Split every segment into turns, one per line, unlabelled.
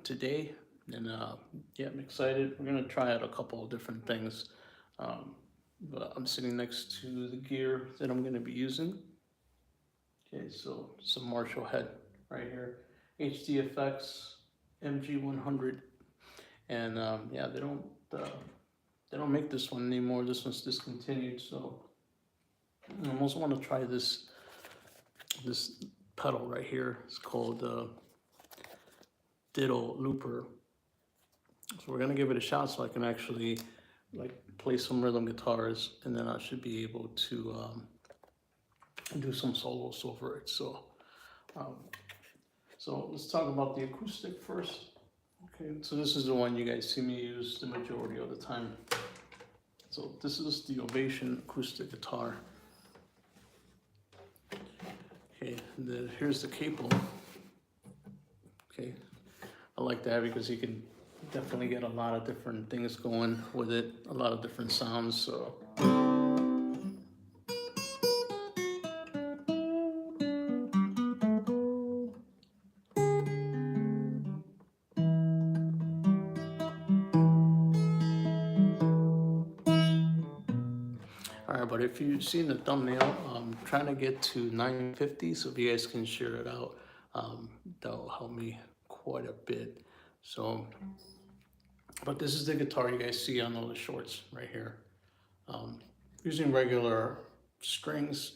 today. And yeah, I'm excited. We're gonna try out a couple of different things. Um, but I'm sitting next to the gear that I'm gonna be using. Okay, so some Marshall head right here, HDFX MG100, and yeah, they don't make this one anymore. This one's discontinued, so I also want to try this pedal right here. It's called Diddle Looper. So we're gonna give it a shot so I can actually like play some rhythm guitars, and then I should be able to do some solos over it. Um, so let's talk about the acoustic first. Okay, so this is the one you guys see me use the majority of the time. So this is the Ovation acoustic guitar. Okay, and then here's the cable. Okay, I like that because you can definitely get a lot of different things going with it, a lot of different sounds. So all right, but if you've seen the thumbnail, I'm trying to get to 950, so if you guys can share it out, that'll help me quite a bit. So, but this is the guitar you guys see on all the shorts right here. Using regular strings,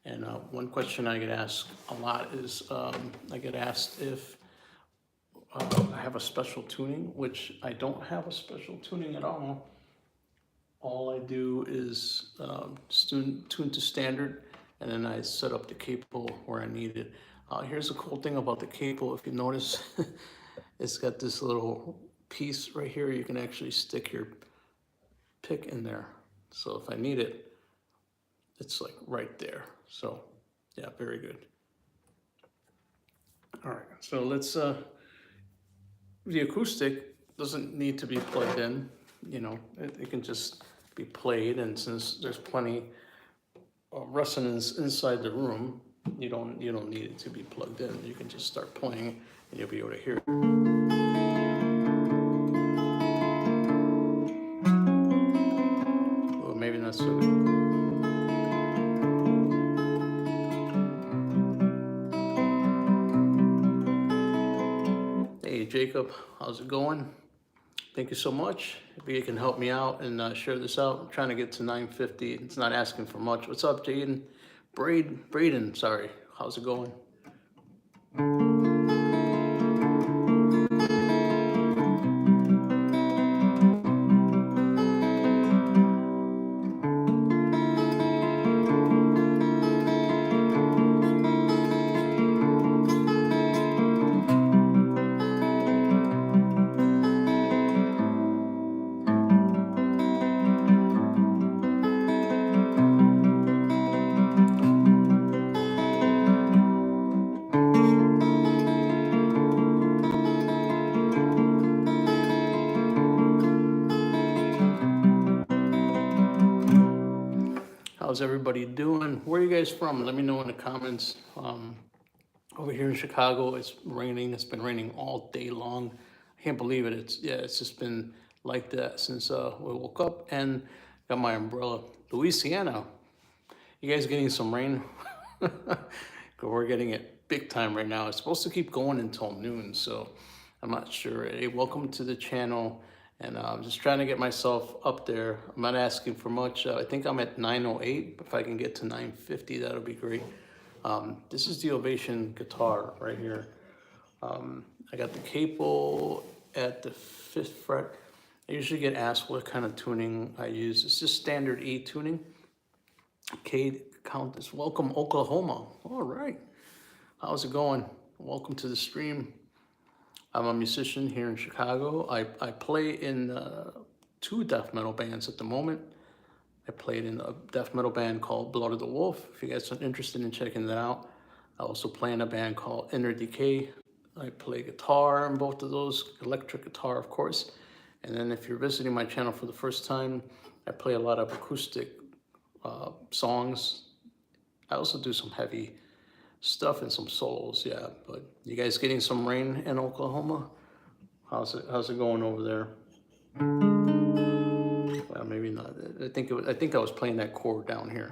and one question I get asked a lot is, I get asked if I have a special tuning, which I don't have a special tuning at all. All I do is tune to standard, and then I set up the cable where I need it. Here's a cool thing about the cable. If you notice, it's got this little piece right here. You can actually stick your pick in there. So if I need it, it's like right there. So yeah, very good. All right, so let's, the acoustic doesn't need to be plugged in. You know, it can just be played, and since there's plenty of resonance inside the room, you don't need it to be plugged in. You can just start playing, and you'll be able to hear it. Well, maybe not so good. Hey Jacob, how's it going? Thank you so much. If you can help me out and share this out, I'm trying to get to 950. It's not asking for much. What's up, Jaden? Braden, sorry. How's it going? How's everybody doing? Where are you guys from? Let me know in the comments. Over here in Chicago, it's raining. It's been raining all day long. I can't believe it. It's just been like that since we woke up, and got my umbrella. Louisiana, you guys getting some rain? 'Cause we're getting it big time right now. It's supposed to keep going until noon, so I'm not sure. Hey, welcome to the channel. And I'm just trying to get myself up there. I'm not asking for much. I think I'm at 908. If I can get to 950, that'll be great. This is the Ovation guitar right here. I got the cable at the 5th fret. I usually get asked what kind of tuning I use. It's just standard E tuning. Cade Countess, welcome Oklahoma. All right, how's it going? Welcome to the stream. I'm a musician here in Chicago. I play in 2 death metal bands at the moment. I played in a death metal band called Blood of the Wolf, if you guys are interested in checking that out. I also play in a band called Inner Decay. I play guitar in both of those, electric guitar, of course. And then if you're visiting my channel for the first time, I play a lot of acoustic songs. I also do some heavy stuff and some solos, yeah. But you guys getting some rain in Oklahoma? How's it going over there? Well, maybe not. I think I was playing that chord down here.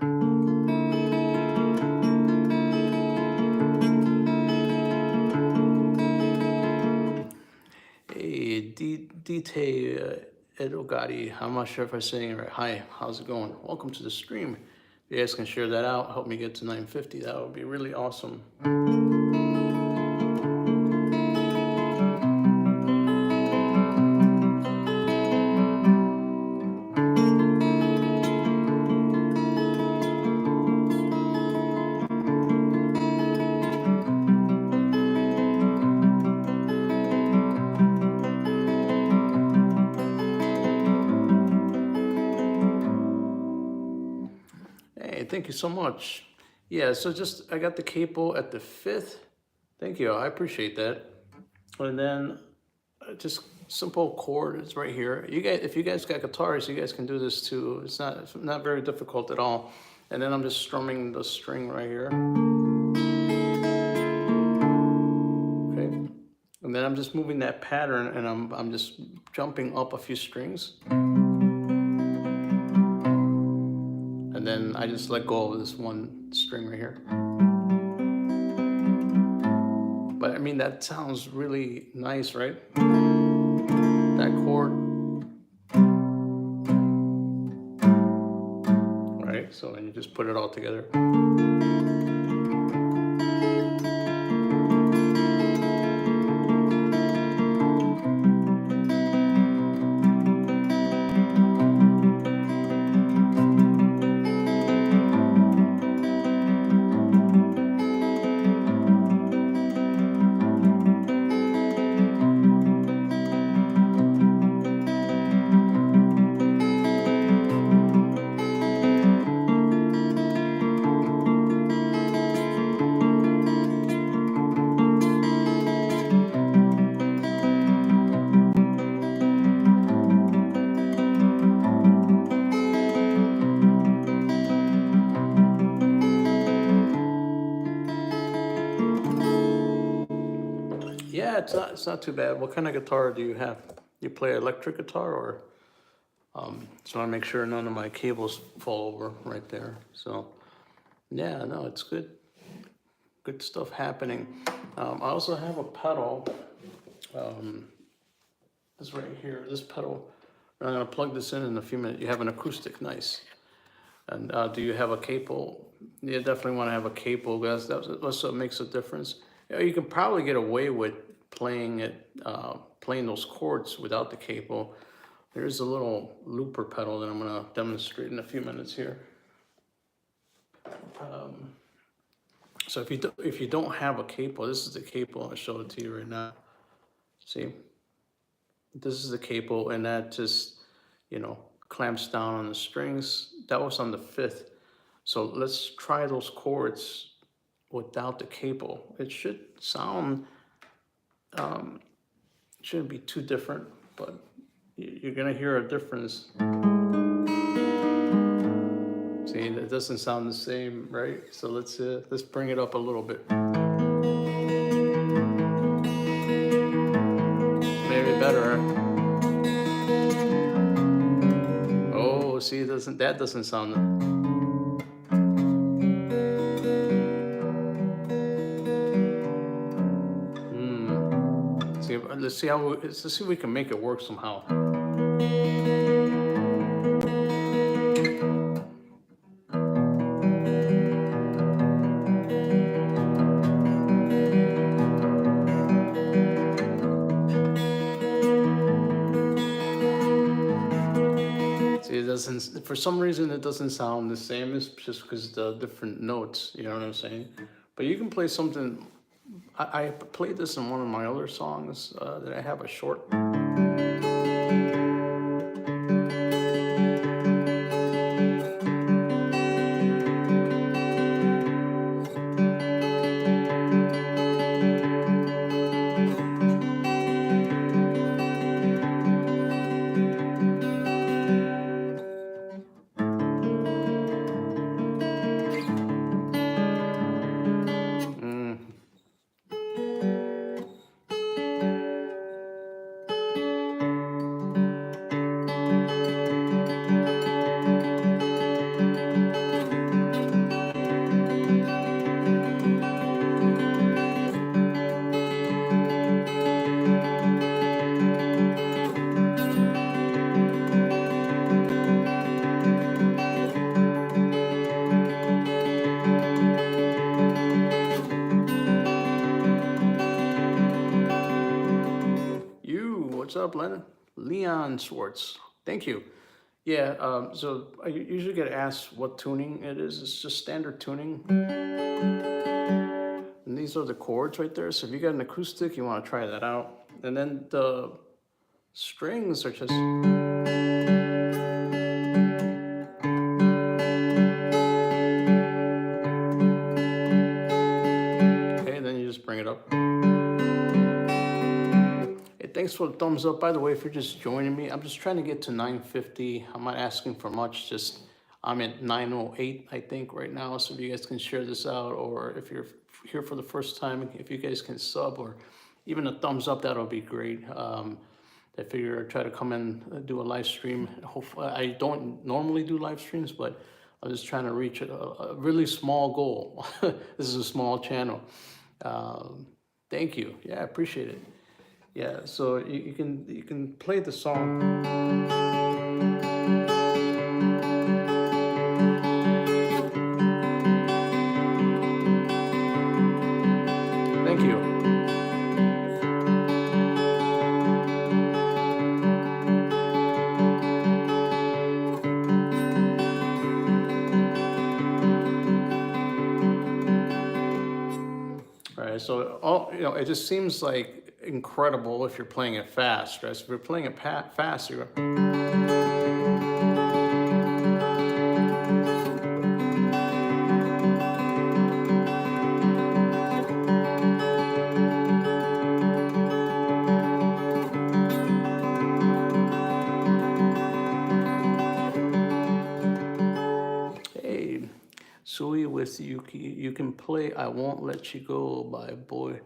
Hey, Dite Edogati. I'm not sure if I'm saying it right. Hi, how's it going? Welcome to the stream. If you guys can share that out, help me get to 950. That would be really awesome. Hey, thank you so much. Yeah, so just I got the capo at the 5th. Thank you, I appreciate that. And then just simple chord is right here. You guys, if you guys got guitars, you guys can do this too. It's not very difficult at all. And then I'm just strumming the string right here. Okay. And then I'm just moving that pattern, and I'm just jumping up a few strings. And then I just let go of this one string right here. But I mean, that sounds really nice, right? That chord. Right, so then you just put it all together. Yeah, it's not too bad. What kind of guitar do you have? You play electric guitar, or just want to make sure none of my cables fall over right there. So yeah, no, it's good. Good stuff happening. I also have a pedal. This right here, this pedal. I'm gonna plug this in a few minutes. You have an acoustic, nice. And do you have a capo? You definitely want to have a capo, guys. That's what makes a difference. You can probably get away with playing those chords without the capo. There's a little looper pedal that I'm gonna demonstrate in a few minutes here. So if you don't have a capo, this is the capo. I'll show it to you right now. See, this is the capo, and that just, clamps down on the strings. That was on the 5th. So let's try those chords without the capo. It should sound, shouldn't be too different, but you're gonna hear a difference. See, it doesn't sound the same, right? So let's bring it up a little bit. Maybe better. Oh, see, that doesn't sound. See, let's see if we can make it work somehow. For some reason it doesn't sound the same. It's just because the different notes, you know what I'm saying? But you can play something. I played this in one of my other songs that I have a short. what's up, Leonard? Leon Schwartz. Thank you. Yeah, so I usually get asked what tuning it is. It's just standard tuning. And these are the chords right there. So if you got an acoustic, you want to try that out. And then the strings are just... Okay, then you just bring it up. Hey, thanks for the thumbs up. By the way, if you're just joining me, I'm just trying to get to 950. I'm not asking for much, just I'm at 908, I think, right now. So if you guys can share this out, or if you're here for the first time, if you guys can sub or even a thumbs up, that'll be great. I figure I'd try to come in and do a live stream. Hopefully, I don't normally do live streams, but I'm just trying to reach a really small goal. This is a small channel. Thank you. Yeah, I appreciate it. Yeah, so you can play the song. Thank you. All right, so it just seems like incredible if you're playing it fast, right? So if you're playing it fast, you're... Hey, Sui with Yuki, you can play I Won't Let You Go by Boy.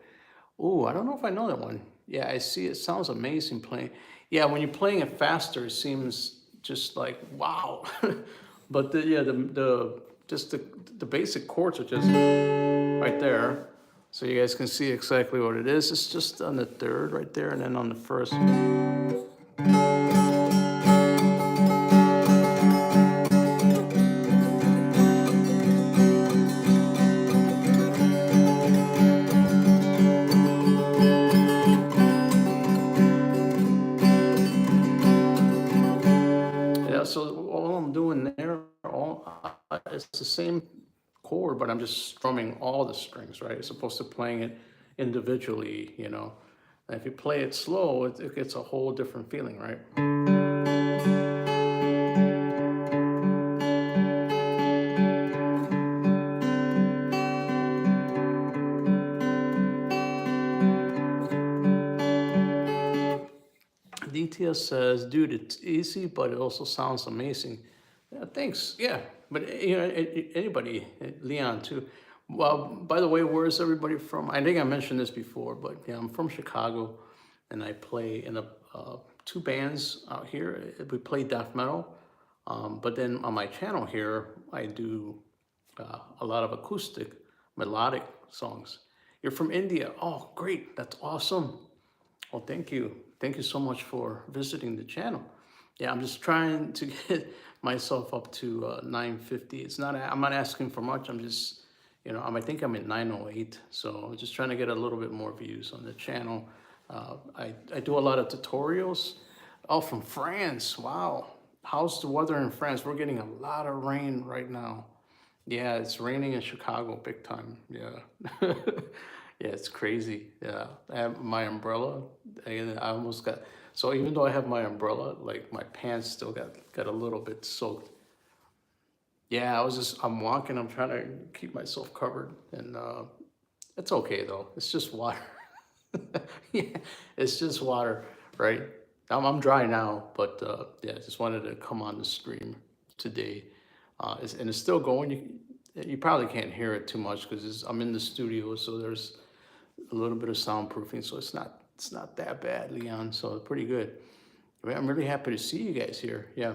Oh, I don't know if I know that one. Yeah, I see. It sounds amazing playing. Yeah, when you're playing it faster, it seems just like wow. But the basic chords are just right there, so you guys can see exactly what it is. It's just on the third right there, and then on the first. So all I'm doing there, it's the same chord, but I'm just strumming all the strings, right? As opposed to playing it individually, And if you play it slow, it gets a whole different feeling, right? DTS says, dude, it's easy, but it also sounds amazing. Yeah, thanks. Yeah, but anybody, Leon too. Well, by the way, where is everybody from? I think I mentioned this before, but yeah, I'm from Chicago, and I play in two bands out here. We play death metal, but then on my channel here, I do a lot of acoustic, melodic songs. You're from India. Oh, great. That's awesome. Well, thank you. Thank you so much for visiting the channel. Yeah, I'm just trying to get myself up to 950. I'm not asking for much. I'm just, I think I'm at 908. So I'm just trying to get a little bit more views on the channel. I do a lot of tutorials. Oh, from France. Wow. How's the weather in France? We're getting a lot of rain right now. Yeah, it's raining in Chicago big time. Yeah. Yeah, it's crazy. Yeah, I have my umbrella, and I almost got, so even though I have my umbrella, like my pants still got a little bit soaked. Yeah, I'm walking, I'm trying to keep myself covered, and it's okay though. It's just water. Yeah, it's just water, right? I'm dry now, but yeah, I just wanted to come on the stream today. And it's still going. You probably can't hear it too much because I'm in the studio, so there's a little bit of soundproofing, so it's not that bad, Leon. So pretty good. I'm really happy to see you guys here. Yeah.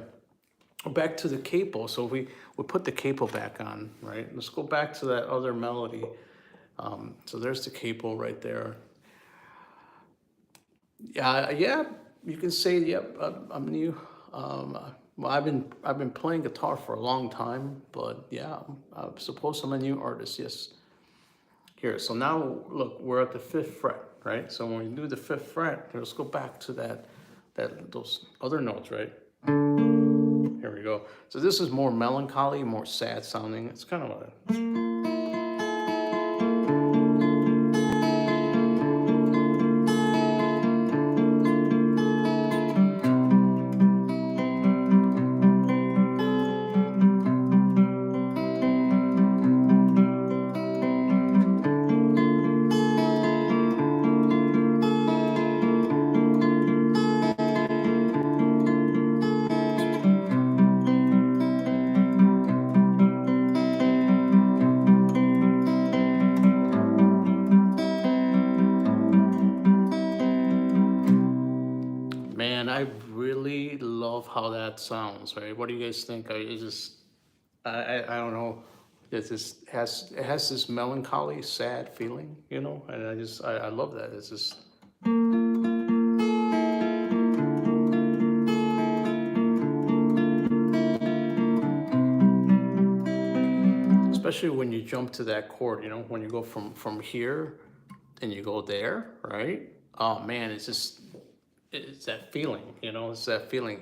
Back to the capo. So we put the capo back on, right? Let's go back to that other melody. So there's the capo right there. Yeah. You can say, yep. I'm new. Well, I've been playing guitar for a long time, but yeah, I suppose I'm a new artist. Yes. Here, so now look, we're at the 5th fret, right? So when we do the 5th fret, let's go back to those other notes, right? Here we go. So this is more melancholy, more sad sounding. It's kind of a... Man, I really love how that sounds, right? What do you guys think? I don't know. It has this melancholy, sad feeling, you know, and I love that. It's just, especially when you jump to that chord, you know, when you go from here and you go there, right? Oh man, it's that feeling, you know, it's that feeling.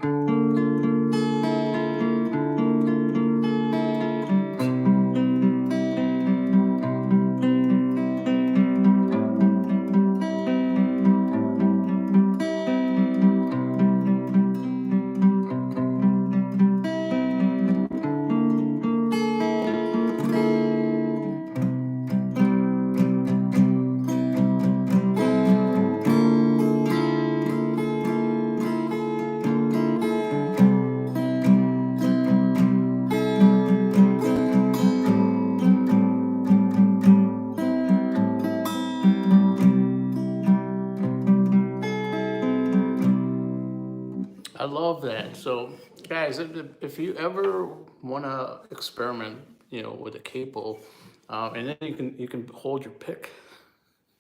I love that. So, guys, if you ever want to experiment, you know, with a capo, and then you can hold your pick.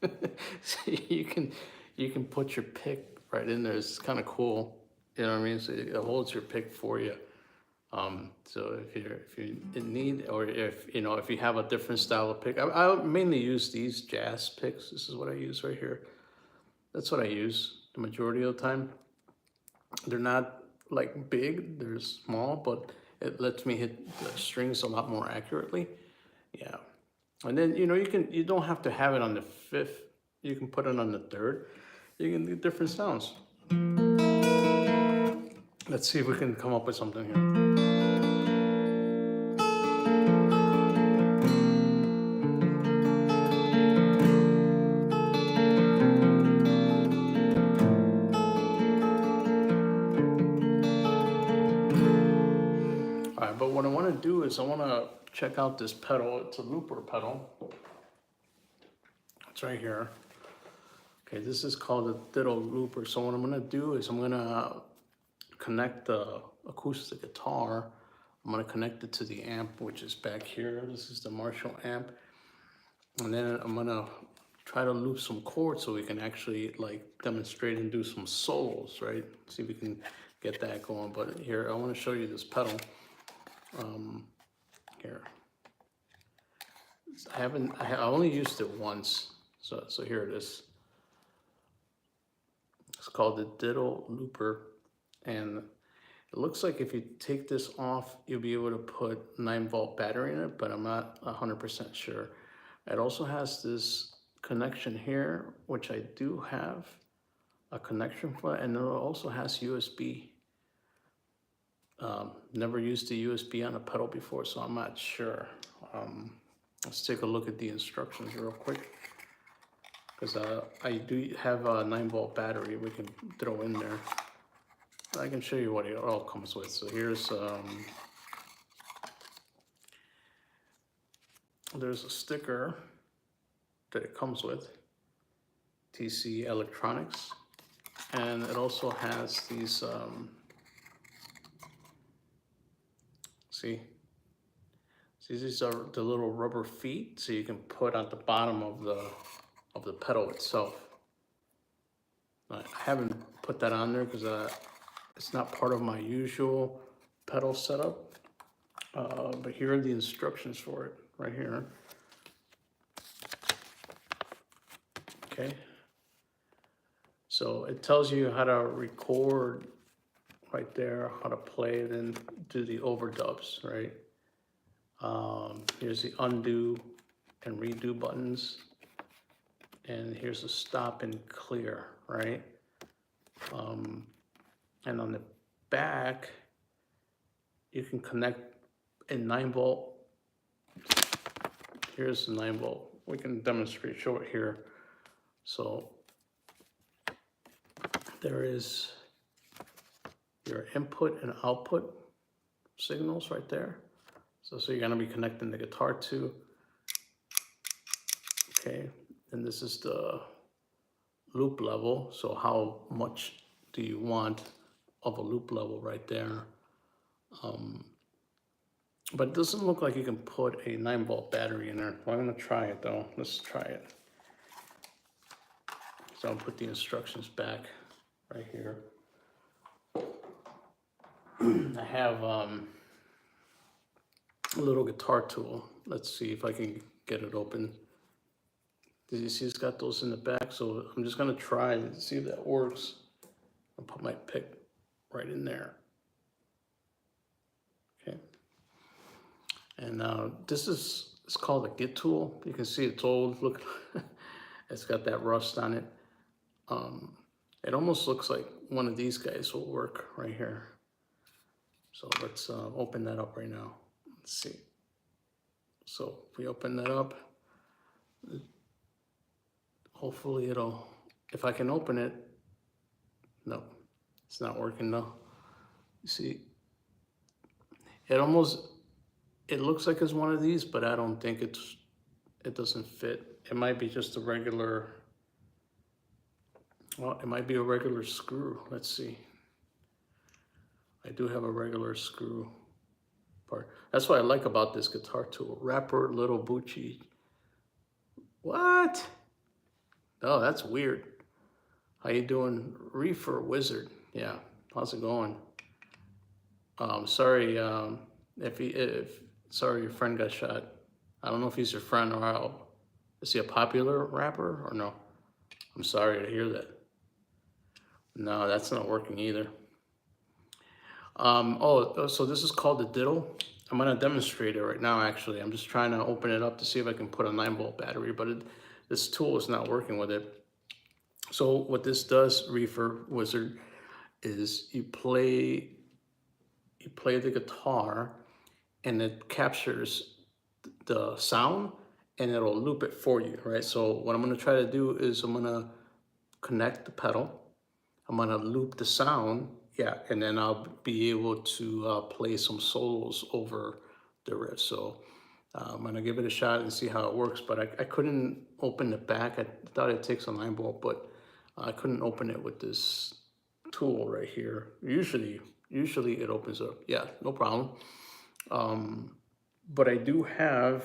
So you can put your pick right in there. It's kind of cool. You know what I mean? So it holds your pick for you. So if you in need, or if you know, if you have a different style of pick, I mainly use these jazz picks. This is what I use right here. That's what I use the majority of the time. They're not like big, they're small, but it lets me hit the strings a lot more accurately. Yeah. And then, you know, you don't have to have it on the 5th. You can put it on the 3rd. You can do different sounds. Let's see if we can come up with something here. All right, but what I want to do is I want to check out this pedal. It's a looper pedal. It's right here. Okay, this is called a Ditto looper. So what I'm going to do is I'm going to connect the acoustic guitar. I'm going to connect it to the amp, which is back here. This is the Marshall amp. And then I'm going to try to loop some chords so we can actually like demonstrate and do some solos, right? See if we can get that going. But here, I want to show you this pedal. Here. I only used it once. So here it is. It's called the Ditto looper. And it looks like if you take this off, you'll be able to put 9-volt battery in it, but I'm not 100% sure. It also has this connection here, which I do have a connection for, and it also has USB. Never used the USB on a pedal before, so I'm not sure. Let's take a look at the instructions real quick, because I do have a 9-volt battery we can throw in there. I can show you what it all comes with. So here's there's a sticker that it comes with, TC Electronics, and it also has these see, these are the little rubber feet, so you can put at the bottom of the pedal itself. I haven't put that on there because it's not part of my usual pedal setup, but here are the instructions for it right here. Okay, So it tells you how to record right there, how to play, then do the overdubs, right? Here's the undo and redo buttons. And here's the stop and clear, right? And on the back, you can connect a 9-volt. Here's the 9-volt. We can demonstrate, show it here. So there is your input and output signals right there. So you're gonna be connecting the guitar to. Okay, and this is the loop level. So how much do you want of a loop level right there? But it doesn't look like you can put a 9-volt battery in there. Well, I'm gonna try it though. Let's try it. So I'll put the instructions back right here. I have a little guitar tool. Let's see if I can get it open. Did you see it's got those in the back? So I'm just gonna try and see if that works. I'll put my pick right in there. Okay. And this is, it's called a Git tool. You can see it's old. Look, it's got that rust on it. It almost looks like one of these guys will work right here. So let's open that up right now. Let's see. So if we open that up, hopefully it'll, if I can open it, no, it's not working though. You see, it looks like it's one of these, but I don't think it doesn't fit. It might be just a regular, well, it might be a regular screw. Let's see. I do have a regular screw part. That's what I like about this guitar tool. Rapper Little Bucci. What? Oh, that's weird. How you doing, Reefer Wizard? Yeah, how's it going? Sorry, sorry your friend got shot. I don't know if he's your friend or how. Is he a popular rapper or no? I'm sorry to hear that. No, that's not working either. So this is called the diddle. I'm gonna demonstrate it right now, actually. I'm just trying to open it up to see if I can put a 9-volt battery, but this tool is not working with it. So what this does, Reefer Wizard, is you play the guitar and it captures the sound and it'll loop it for you, right? So what I'm gonna try to do is I'm gonna connect the pedal, I'm gonna loop the sound, yeah, and then I'll be able to play some solos over the riff. So I'm gonna give it a shot and see how it works, but I couldn't open the back. I thought it takes a 9-volt, but I couldn't open it with this tool right here. Usually it opens up. Yeah, no problem. But I do have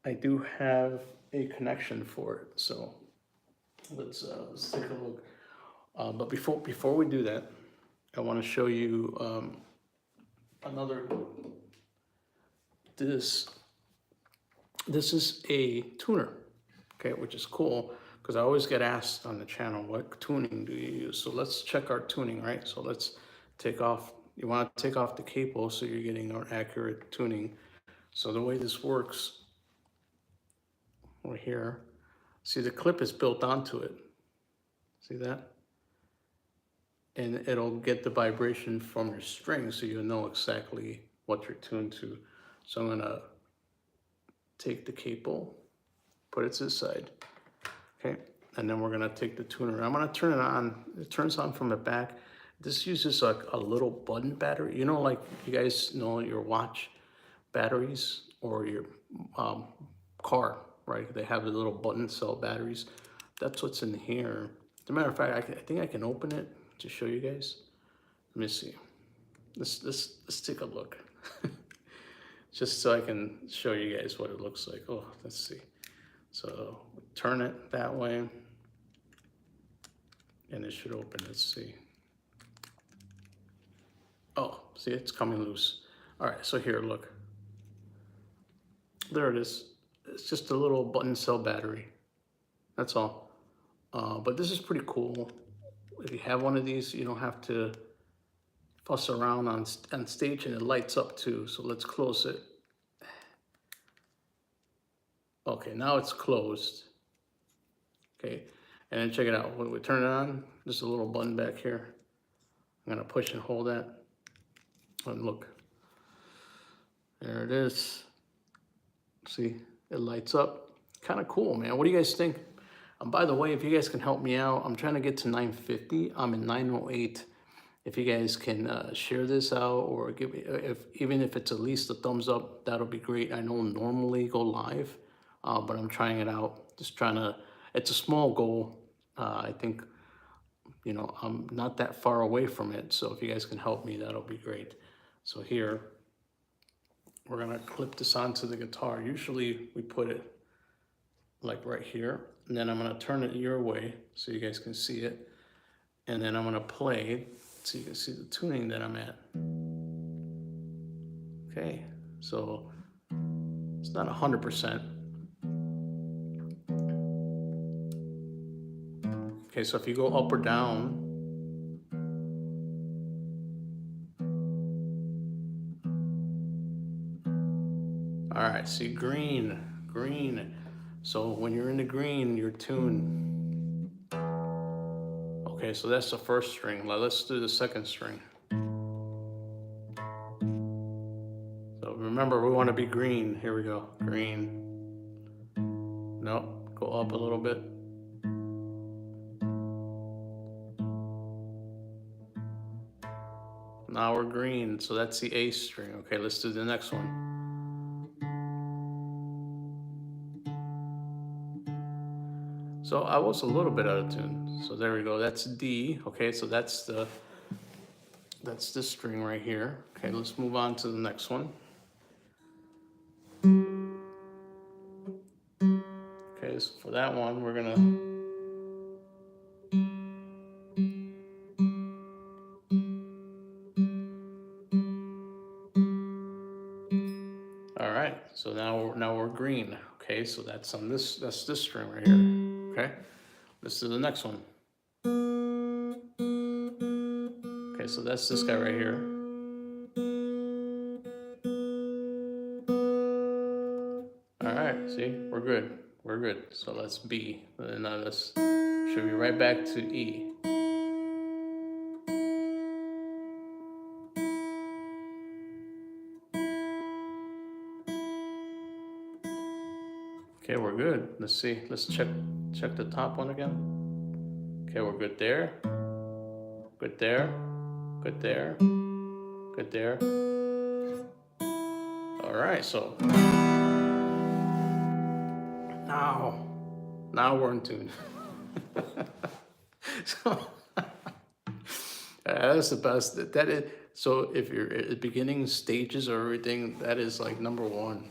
a connection for it. So let's take a look. But before we do that, I want to show you another. This is a tuner, okay, which is cool because I always get asked on the channel, what tuning do you use? So let's check our tuning, right? So let's take off, you want to take off the capo so you're getting an accurate tuning. So the way this works, right here, see the clip is built onto it. See that? And it'll get the vibration from your string so you'll know exactly what you're tuned to. So I'm gonna take the capo, put it to the side, okay? And then we're gonna take the tuner. I'm gonna turn it on. It turns on from the back. This uses like a little button battery. You know, like you guys know your watch batteries or your car, right? They have the little button cell batteries. That's what's in here. As a matter of fact, I think I can open it to show you guys. Let me see. Let's take a look. Just so I can show you guys what it looks like. Oh, let's see. So turn it that way and it should open. Let's see. Oh, see, it's coming loose. All right, so here, look. There it is. It's just a little button cell battery. That's all. But this is pretty cool. If you have one of these, you don't have to fuss around on stage, and it lights up too. So let's close it. Okay, now it's closed. Okay, and then check it out. When we turn it on, there's a little button back here. I'm gonna push and hold that. And look, there it is. See, it lights up. Kind of cool, man. What do you guys think? By the way, if you guys can help me out, I'm trying to get to 950. I'm in 908. If you guys can share this out, or give me, even if it's at least a thumbs up, that'll be great. I don't normally go live, but I'm trying it out. Just trying to, it's a small goal. I think, you know, I'm not that far away from it. So if you guys can help me, that'll be great. So here, we're gonna clip this onto the guitar. Usually we put it like right here, and then I'm gonna turn it your way so you guys can see it. And then I'm gonna play so you can see the tuning that I'm at. Okay, so it's not 100%. Okay, so if you go up or down, all right, see green. So when you're in the green, you're tuned. Okay, so that's the first string. Now let's do the second string. So remember, we want to be green. Here we go, green. Nope, go up a little bit. Now we're green, so that's the A string. Okay, let's do the next one. So I was a little bit out of tune. So there we go, that's D. Okay, so that's this string right here. Okay, let's move on to the next one. Okay, so for that one, we're gonna, all right, so now we're green. Okay, so that's on this, that's this string right here. Okay, let's do the next one. Okay, so that's this guy right here. All right, see, we're good. We're good. So let's B. And now let's, should be right back to E. Okay, we're good. Let's see. Let's check the top one again. Okay, we're good there. Good there. Good there. Good there. All right, so now we're in tune. So that's the best. That is, so if you're at the beginning stages or everything, that is like number one.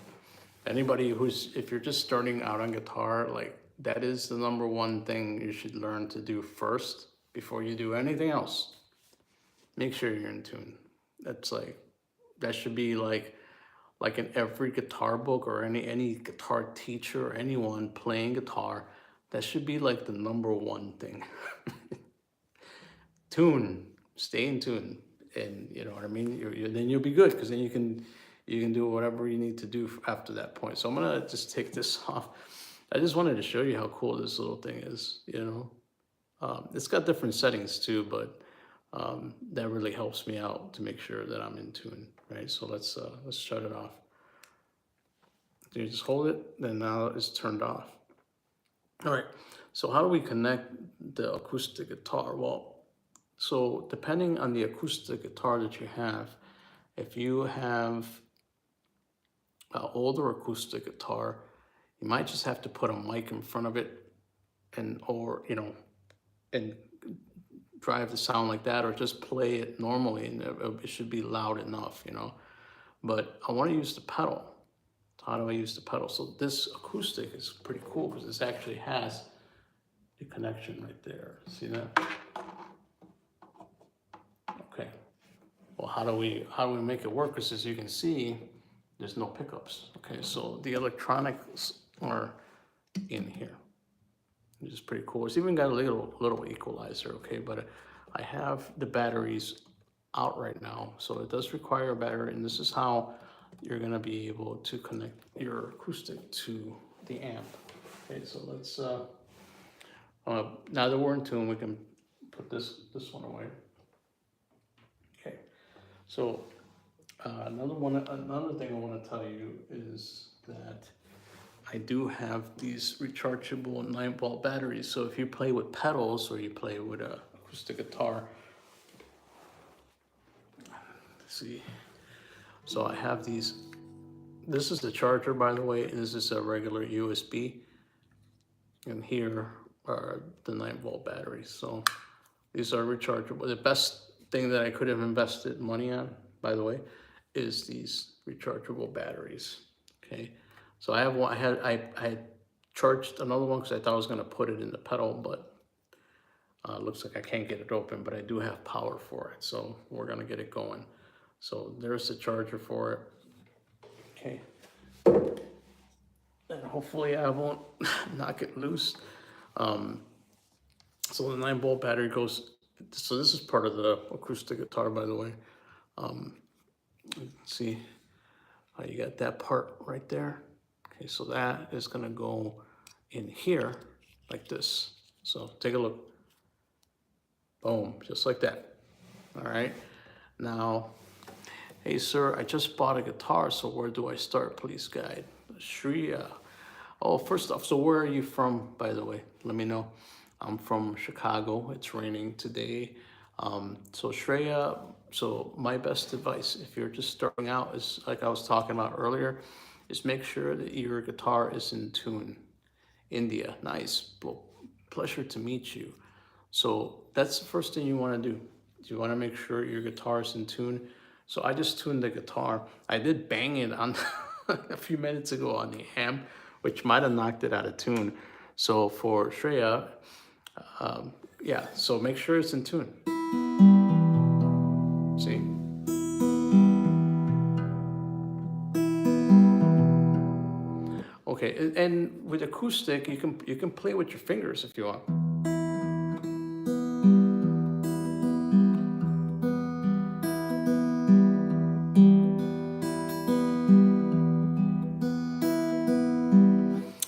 Anybody if you're just starting out on guitar, like that is the number one thing you should learn to do first before you do anything else. Make sure you're in tune. That's like, that should be like in every guitar book, or any guitar teacher or anyone playing guitar, that should be like the number one thing. Tune, stay in tune, and you know what I mean. Then you'll be good, because then you can do whatever you need to do after that point. So I'm gonna just take this off. I just wanted to show you how cool this little thing is. You know, it's got different settings too, but that really helps me out to make sure that I'm in tune, right? So let's shut it off. So you just hold it, then now it's turned off. All right, so how do we connect the acoustic guitar? Well, so depending on the acoustic guitar that you have, if you have an older acoustic guitar, you might just have to put a mic in front of it, or and drive the sound like that, or just play it normally, and it should be loud enough, But I want to use the pedal. So how do I use the pedal? So this acoustic is pretty cool, because this actually has the connection right there. See that? Okay. Well, how do we make it work? Because as you can see, there's no pickups. Okay, so the electronics are in here. which is pretty cool. It's even got a little equalizer, okay? But I have the batteries out right now, so it does require a battery, and this is how you're gonna be able to connect your acoustic to the amp. Okay, so let's now that we're in tune, we can put this one away. Okay, so another thing I want to tell you is that I do have these rechargeable 9-volt batteries. So if you play with pedals or you play with a acoustic guitar, let's see. So I have these. This is the charger, by the way, and this is a regular USB. And here are the 9-volt batteries. So these are rechargeable. The best thing that I could have invested money on, by the way, is these rechargeable batteries. Okay, so I have one. I charged another one because I thought I was going to put it in the pedal, but looks like I can't get it open. But I do have power for it, so we're going to get it going. So there's the charger for it. Okay, and hopefully I won't knock it loose. So the 9-volt battery goes. So this is part of the acoustic guitar, by the way. Let's see how you got that part right there. Okay, so that is gonna go in here like this. So take a look. Boom, just like that. All right. Now, hey sir, I just bought a guitar, so where do I start? Please guide. Shreya. Oh, first off, so where are you from, by the way? Let me know. I'm from Chicago. It's raining today. So Shreya, so my best advice, if you're just starting out, is like I was talking about earlier, is make sure that your guitar is in tune. India, nice. Well, pleasure to meet you. So that's the first thing you want to do. You want to make sure your guitar is in tune. So I just tuned the guitar. I did bang it on a few minutes ago on the amp, which might have knocked it out of tune. So for Shreya, yeah, so make sure it's in tune. See? Okay, and with acoustic, you can play with your fingers if you want.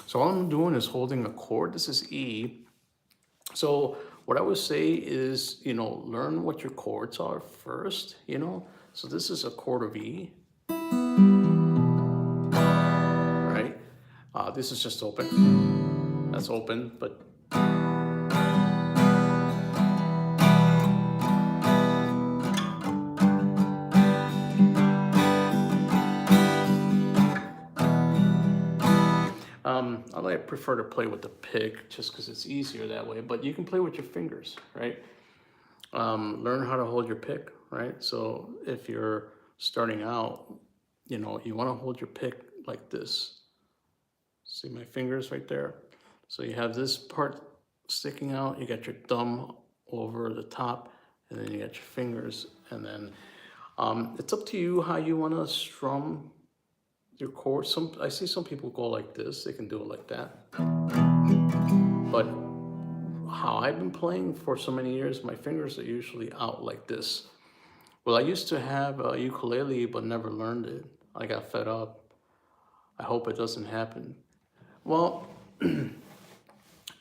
So all I'm doing is holding a chord. This is E. So what I would say is, learn what your chords are first, So this is a chord of E, right? This is just open. That's open, but I prefer to play with the pick just because it's easier that way, but you can play with your fingers, right? Learn how to hold your pick, right? So if you're starting out, you want to hold your pick like this. See my fingers right there? So you have this part sticking out, you got your thumb over the top, and then you got your fingers, and then it's up to you how you want to strum your chord. I see some people go like this, they can do it like that. But how I've been playing for so many years, my fingers are usually out like this. Well, I used to have a ukulele, but never learned it. I got fed up. I hope it doesn't happen. Well,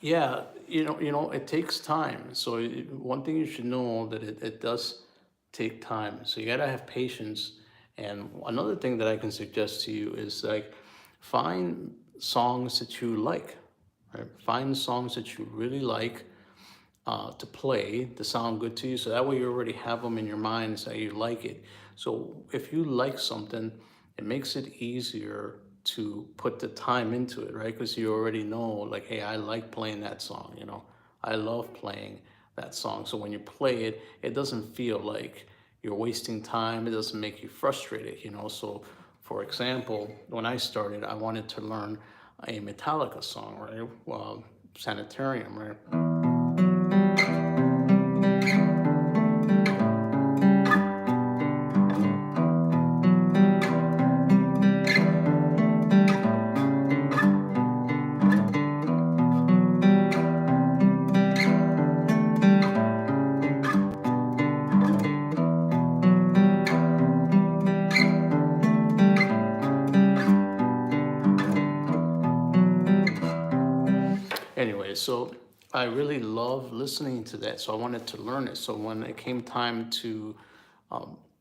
yeah, it takes time. So one thing you should know that it does take time. So you gotta have patience. And another thing that I can suggest to you is like find songs that you like, right? Find songs that you really like to play, to sound good to you. So that way you already have them in your mind, so you like it. So if you like something, it makes it easier to put the time into it, right? Because you already know, like, hey, I like playing that song, I love playing that song. So when you play it, it doesn't feel like you're wasting time. It doesn't make you frustrated, So for example, when I started, I wanted to learn a Metallica song, right? Well, Sanitarium, right? so I really love listening to that. So I wanted to learn it. So when it came time to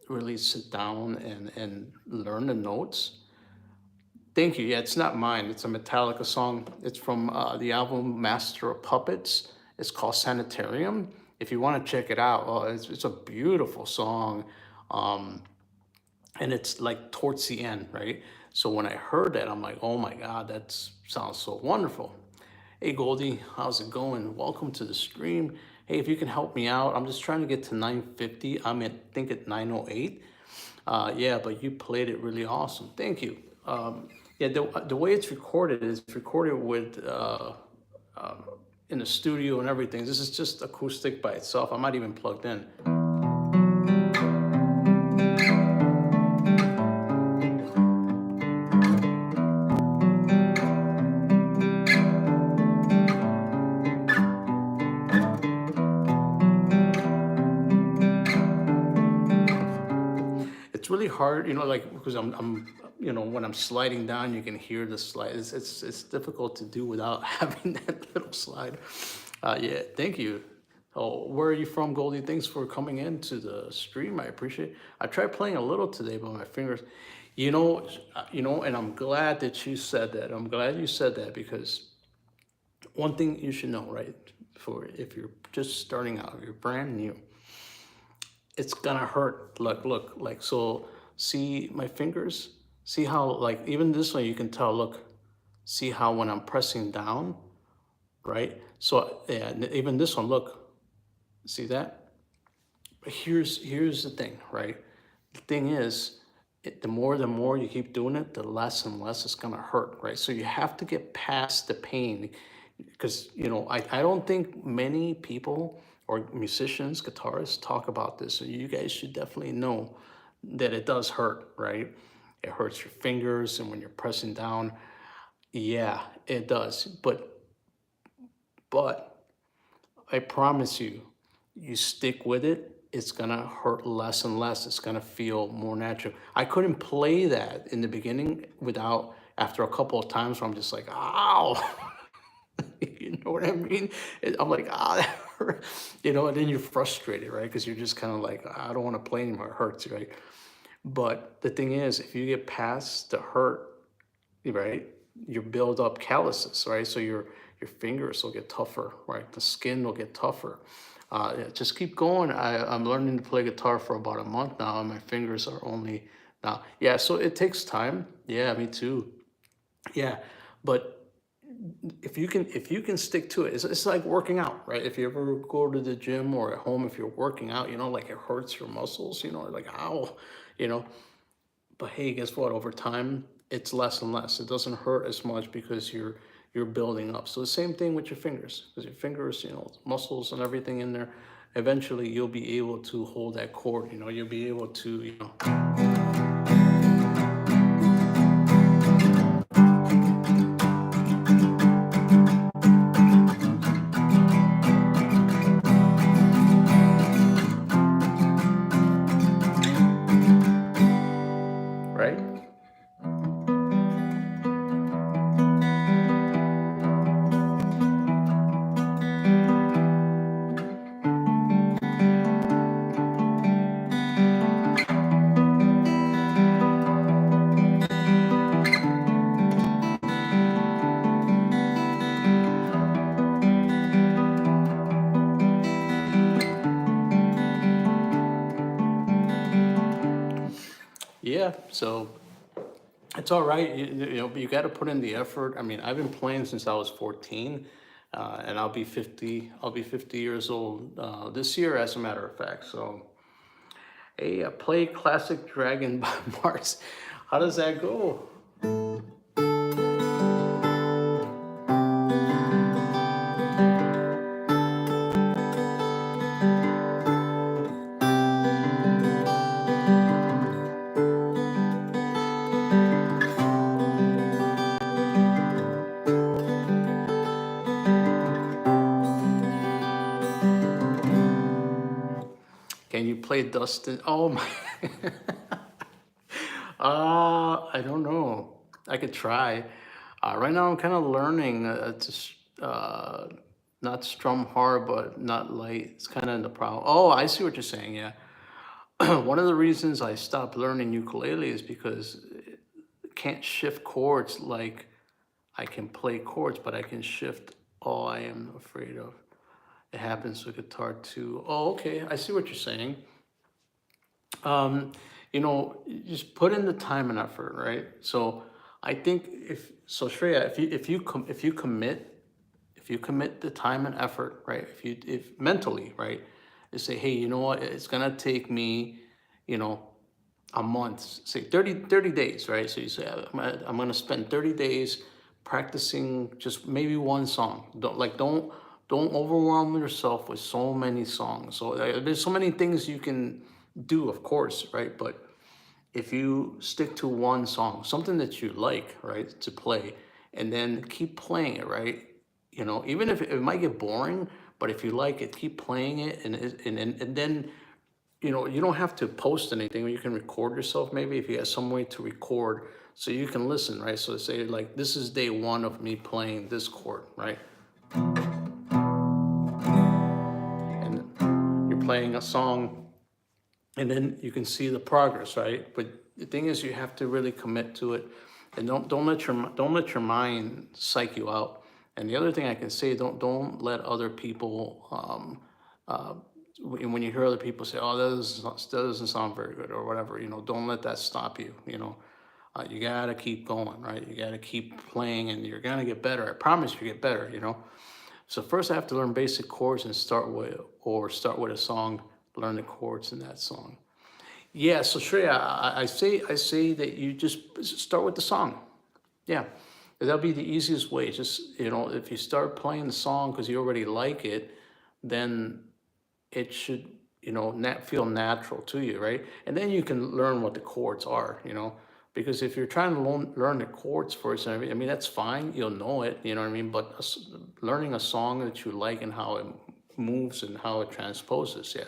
really sit down and learn the notes, thank you. Yeah, it's not mine. It's a Metallica song. It's from the album Master of Puppets. It's called Sanitarium. If you want to check it out, oh, it's a beautiful song. Um, and it's like towards the end, right? So when I heard that, I'm like, oh my God, that sounds so wonderful. Hey Goldie, how's it going? Welcome to the stream. Hey, if you can help me out, I'm just trying to get to 950. I'm at, I think at 908. Yeah, but you played it really awesome. Thank you. Yeah, the way it's recorded is recorded with in the studio and everything. This is just acoustic by itself. I'm not even plugged in. It's really hard, like because when I'm sliding down, you can hear the slide. It's difficult to do without having that little slide. Yeah, thank you. Oh, where are you from, Goldie? Thanks for coming into the stream. I appreciate it. I tried playing a little today, but my fingers, and I'm glad that you said that. I'm glad you said that because one thing you should know, right? For if you're just starting out, you're brand new, it's gonna hurt. Look, like so. See my fingers. See how like even this one you can tell. Look, see how when I'm pressing down, right? So yeah, even this one. Look, see that? But here's the thing, right? The thing is, the more you keep doing it, the less and less it's gonna hurt, right? So you have to get past the pain, because I don't think many people or musicians, guitarists talk about this. So you guys should definitely know that it does hurt, right? It hurts your fingers, and when you're pressing down, yeah, it does. But I promise you, you stick with it, it's gonna hurt less and less. It's gonna feel more natural. I couldn't play that in the beginning without, after a couple of times where I'm just like, ow. You know what I mean? I'm like, that hurt. And then you're frustrated, right? Because you're just kind of like, I don't want to play anymore. It hurts, right? But the thing is, if you get past the hurt, right, you build up calluses, right? So your fingers will get tougher, right? The skin will get tougher. Yeah, just keep going. I'm learning to play guitar for about a month now, and my fingers are only now. Yeah, so it takes time. Yeah, me too. Yeah, but if you can stick to it, it's like working out, right? If you ever go to the gym or at home, if you're working out, like it hurts your muscles, like ow, you know. But hey, guess what? Over time, it's less and less. It doesn't hurt as much because you're building up. So the same thing with your fingers, because your fingers, muscles and everything in there. Eventually, you'll be able to hold that chord. You'll be able to. Right? Yeah. So it's all right. You got to put in the effort. I mean, I've been playing since I was 14, and I'll be 50. I'll be 50 years old this year, as a matter of fact. So, hey, play classic Dragon by Mars. How does that go? Can you play Dustin? Oh my. I don't know. I could try. Right now, I'm kind of learning. not strum hard, but not light. It's kind of the problem. Oh, I see what you're saying. Yeah. One of the reasons I stopped learning ukulele is because I can't shift chords like I can play chords, but I can shift. Oh, I am afraid of. It happens with guitar too. Oh, okay. I see what you're saying. Um, you just put in the time and effort, right? So I think Shreya, if you commit the time and effort, right? If mentally, right, you say, hey, you know what, it's gonna take me, you know, a month, say 30 days, right? So you say, I'm gonna spend 30 days practicing just maybe one song. Don't overwhelm yourself with so many songs. So there's so many things you can do, of course, right? But if you stick to one song, something that you like, right, to play, and then keep playing it, right? Even if it might get boring, but if you like it, keep playing it, and then you don't have to post anything. You can record yourself, maybe if you have some way to record, so you can listen, right? So say like, this is day one of me playing this chord, right? And you're playing a song, and then you can see the progress, right? But the thing is, you have to really commit to it, and don't let your mind psych you out. And the other thing I can say, don't let other people, when you hear other people say, oh, that doesn't sound very good or whatever, don't let that stop you. You gotta keep going, right? You gotta keep playing, and you're gonna get better. I promise you get better. So first I have to learn basic chords and start with a song, learn the chords in that song. Yeah, so Shreya, I say that you just start with the song. Yeah, that'll be the easiest way. Just, if you start playing the song because you already like it, then it should, feel natural to you, right? And then you can learn what the chords are. Because if you're trying to learn the chords first, and I mean, that's fine, you'll know it, you know what I mean? But learning a song that you like and how it moves and how it transposes, yeah.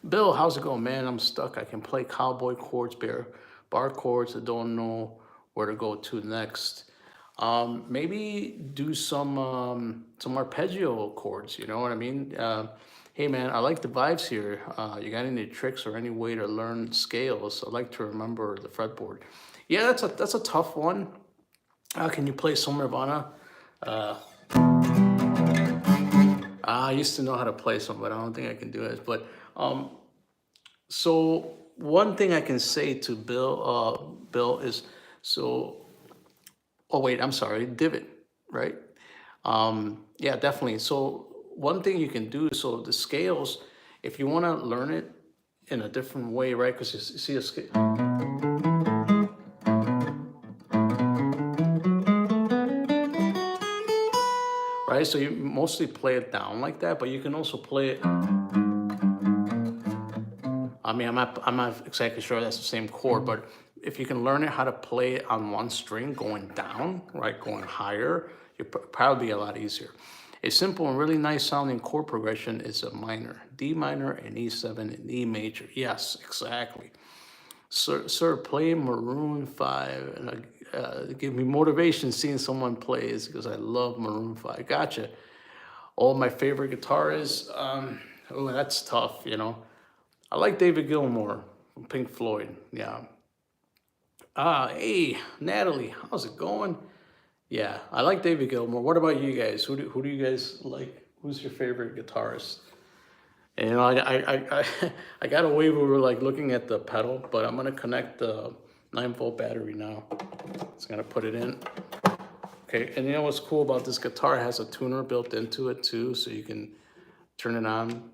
Bill, how's it going, man? I'm stuck. I can play cowboy chords, bar chords. I don't know where to go to next. Maybe do some arpeggio chords. You know what I mean? Hey, man, I like the vibes here. You got any tricks or any way to learn scales? I like to remember the fretboard. Yeah, that's a tough one. Can you play some Nirvana? Uh, I used to know how to play some, but I don't think I can do it. But so one thing I can say to Bill is, so. Oh wait, I'm sorry, divot, right? Yeah, definitely. So one thing you can do, so the scales, if you want to learn it in a different way, right? Because you see a scale, right? So you mostly play it down like that, but you can also play it. I mean, I'm not exactly sure that's the same chord, but if you can learn it how to play it on one string going down, right, going higher, you'll probably be a lot easier. A simple and really nice sounding chord progression is a minor, D minor and E7 and E major. Yes, exactly. Sir, play Maroon 5 and give me motivation seeing someone plays because I love Maroon 5. Gotcha. All my favorite guitarists, oh, that's tough. I like David Gilmour from Pink Floyd. Yeah. Hey, Natalie, how's it going? Yeah, I like David Gilmour. What about you guys? Who do you guys like? Who's your favorite guitarist? And I got away. We were like looking at the pedal, but I'm gonna connect the 9-volt battery now. It's gonna put it in. Okay, and you know what's cool about this guitar? It has a tuner built into it too, so you can turn it on.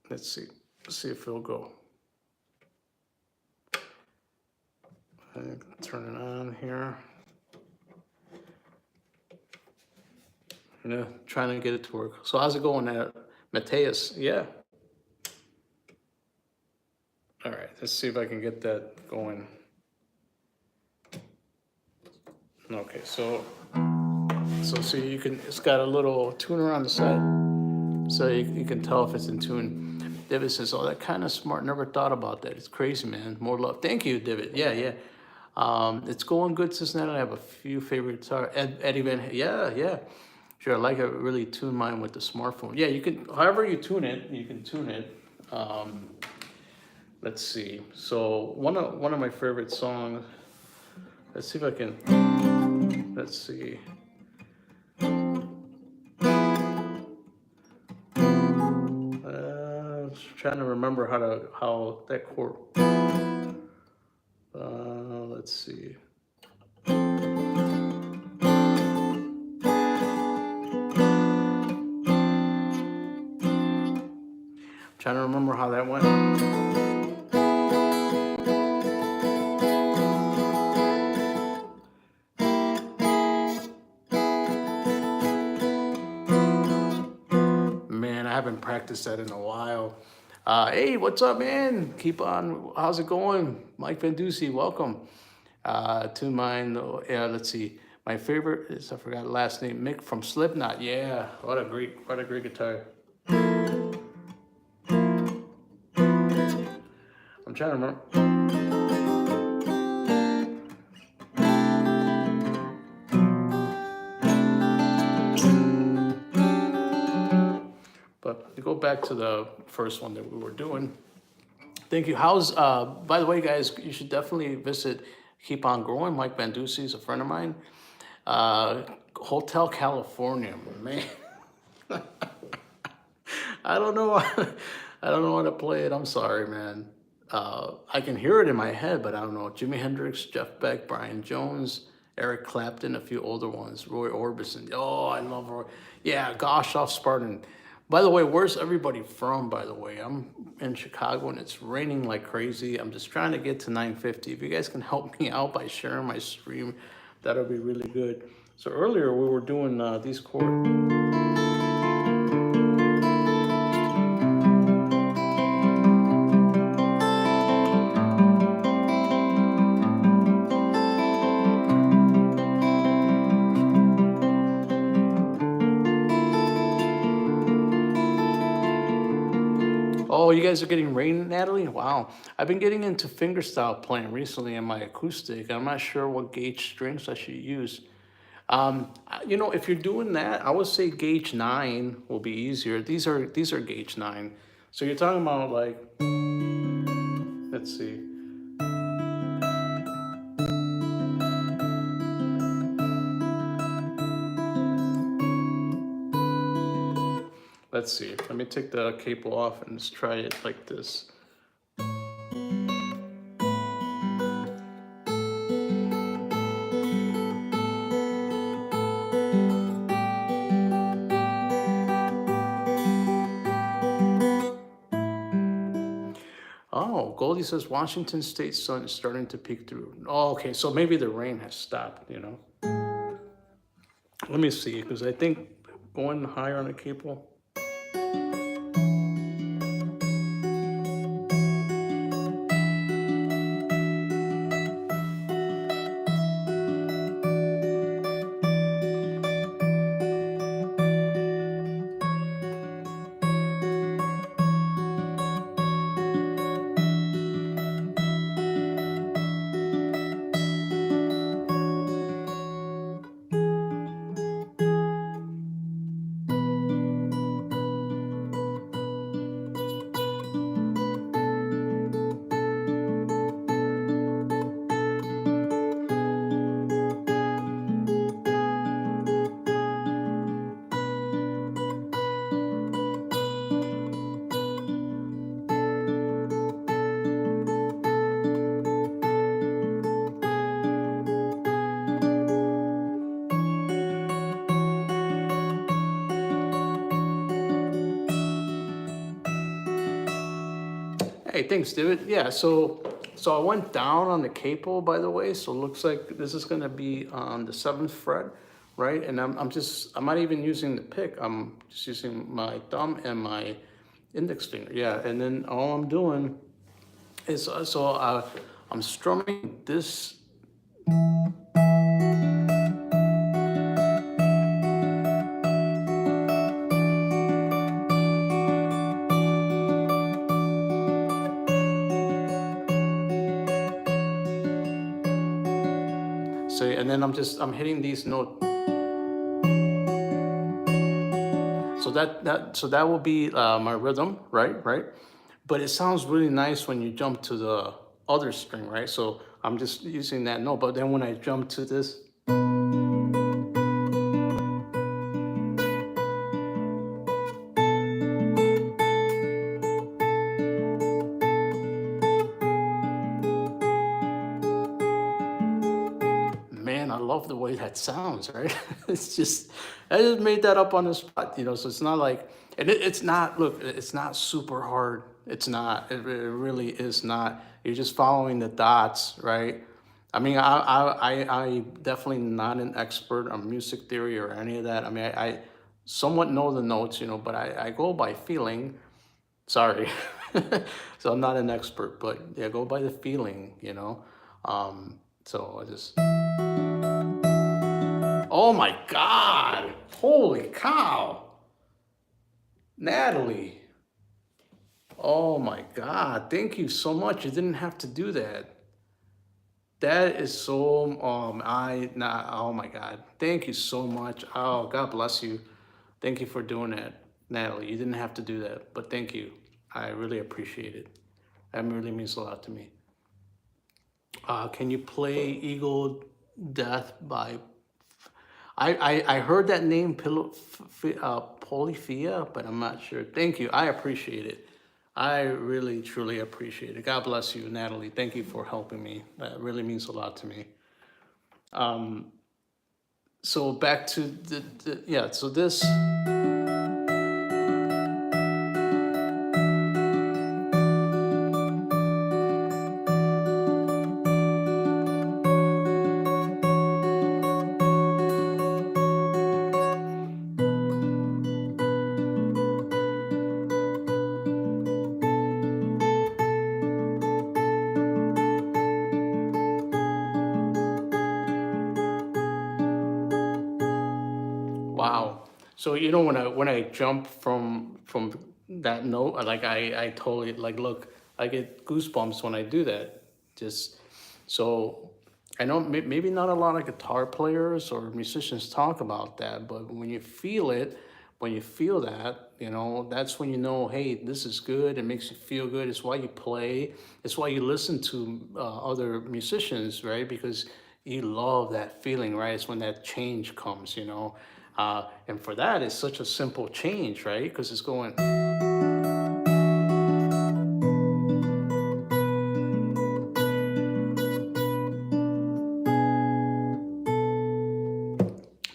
Let's see. Let's see if it'll go. Turn it on here. Trying to get it to work. So how's it going there, Mateus? Yeah. All right, let's see if I can get that going. Okay, so see, you can, it's got a little tuner on the side, so you can tell if it's in tune. David says, oh, that kind of smart, never thought about that. It's crazy, man. More love. Thank you, David. Yeah. It's going good since then. I have a few favorite guitars. Eddie Van, yeah. Sure, I like to really tune mine with the smartphone. Yeah, you can, however you tune it, you can tune it. Let's see. So one of my favorite songs. Let's see if I can. Let's see. Trying to remember how that chord. Let's see. Trying to remember how that went. Man, I haven't practiced that in a while. Hey, what's up, man? Keep on. How's it going? Mike Van Ducey, welcome. To mine, yeah, let's see. My favorite is, I forgot the last name, Mick from Slipknot. Yeah, what a great guitar. I'm trying to remember. But to go back to the first one that we were doing, thank you. By the way, guys, you should definitely visit Keep On Growing. Mike Van Ducey is a friend of mine. Hotel California, man. I don't know. I don't know how to play it. I'm sorry, man. I can hear it in my head, but I don't know. Jimi Hendrix, Jeff Beck, Brian Jones, Eric Clapton, a few older ones, Roy Orbison. Oh, I love Roy. Yeah, gosh, off Spartan. By the way, where's everybody from, by the way? I'm in Chicago and it's raining like crazy. I'm just trying to get to 950. If you guys can help me out by sharing my stream, that'll be really good. So earlier we were doing these chords. Oh, you guys are getting rain, Natalie? Wow. I've been getting into fingerstyle playing recently in my acoustic. I'm not sure what gauge strings I should use. If you're doing that, I would say gauge 9 will be easier. These are gauge 9. So you're talking about like, let's see. Let's see. Let me take the capo off and just try it like this. Oh, Goldie says Washington State sun is starting to peek through. Oh, okay, so maybe the rain has stopped, Let me see, because I think going higher on the capo. Hey, thanks, David. Yeah, so I went down on the capo, by the way. So it looks like this is gonna be on the 7th fret, right? And I'm not even using the pick. I'm just using my thumb and my index finger. Yeah, and then all I'm doing is I'm strumming this. So, and then I'm hitting these notes. so that will be my rhythm, right? Right. But it sounds really nice when you jump to the other string, right? So I'm just using that note. But then when I jump to this, man, I love the way that sounds, right? It's just, I just made that up on the spot, so it's not like, and it's not, look, it's not super hard. It's not, it really is not. You're just following the dots, right? I mean, I definitely not an expert on music theory or any of that. I mean, I somewhat know the notes, but I go by feeling. Sorry. So I'm not an expert, but yeah, go by the feeling. So I just, oh my God. Holy cow. Natalie. Oh my God. Thank you so much. You didn't have to do that. That is so, oh my God. Thank you so much. Oh, God bless you. Thank you for doing that, Natalie. You didn't have to do that, but thank you. I really appreciate it. That really means a lot to me. Can you play Eagle Death by, I heard that name, Polyphia, but I'm not sure. Thank you. I appreciate it. I really, truly appreciate it. God bless you, Natalie. Thank you for helping me. That really means a lot to me. So back to yeah, so this, wow. So when I jump from that note, I totally like, look, I get goosebumps when I do that. Just so I know maybe not a lot of guitar players or musicians talk about that, but when you feel it, when you feel that, that's when you know, hey, this is good. It makes you feel good. It's why you play. It's why you listen to other musicians, right? Because you love that feeling, right? It's when that change comes. And for that, it's such a simple change, right? Because it's going,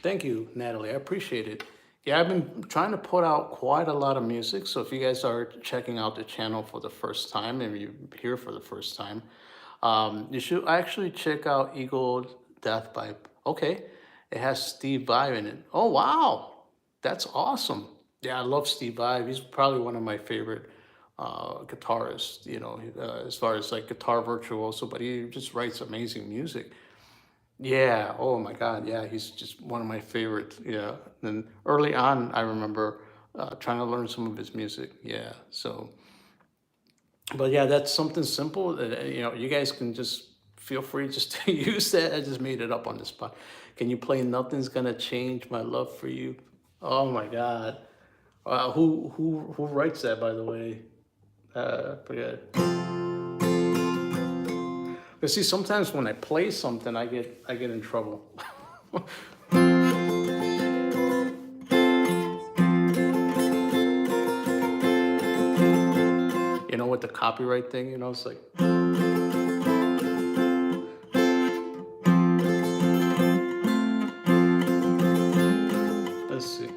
thank you, Natalie. I appreciate it. Yeah, I've been trying to put out quite a lot of music. So if you guys are checking out the channel for the first time, and you're here for the first time, you should actually check out Eagle Death by, okay, it has Steve Vai in it. Oh, wow. That's awesome. Yeah, I love Steve Vai. He's probably one of my favorite guitarists, as far as like guitar virtuoso, but he just writes amazing music. Yeah. Oh my God. Yeah. He's just one of my favorites. Yeah. And early on, I remember trying to learn some of his music. Yeah. So, but yeah, that's something simple that, you guys can just feel free just to use that. I just made it up on the spot. Can you play Nothing's Gonna Change My Love for You? Oh my God. Who writes that, by the way? Forget. But see, sometimes when I play something, I get in trouble. With the copyright thing, it's like, let's see.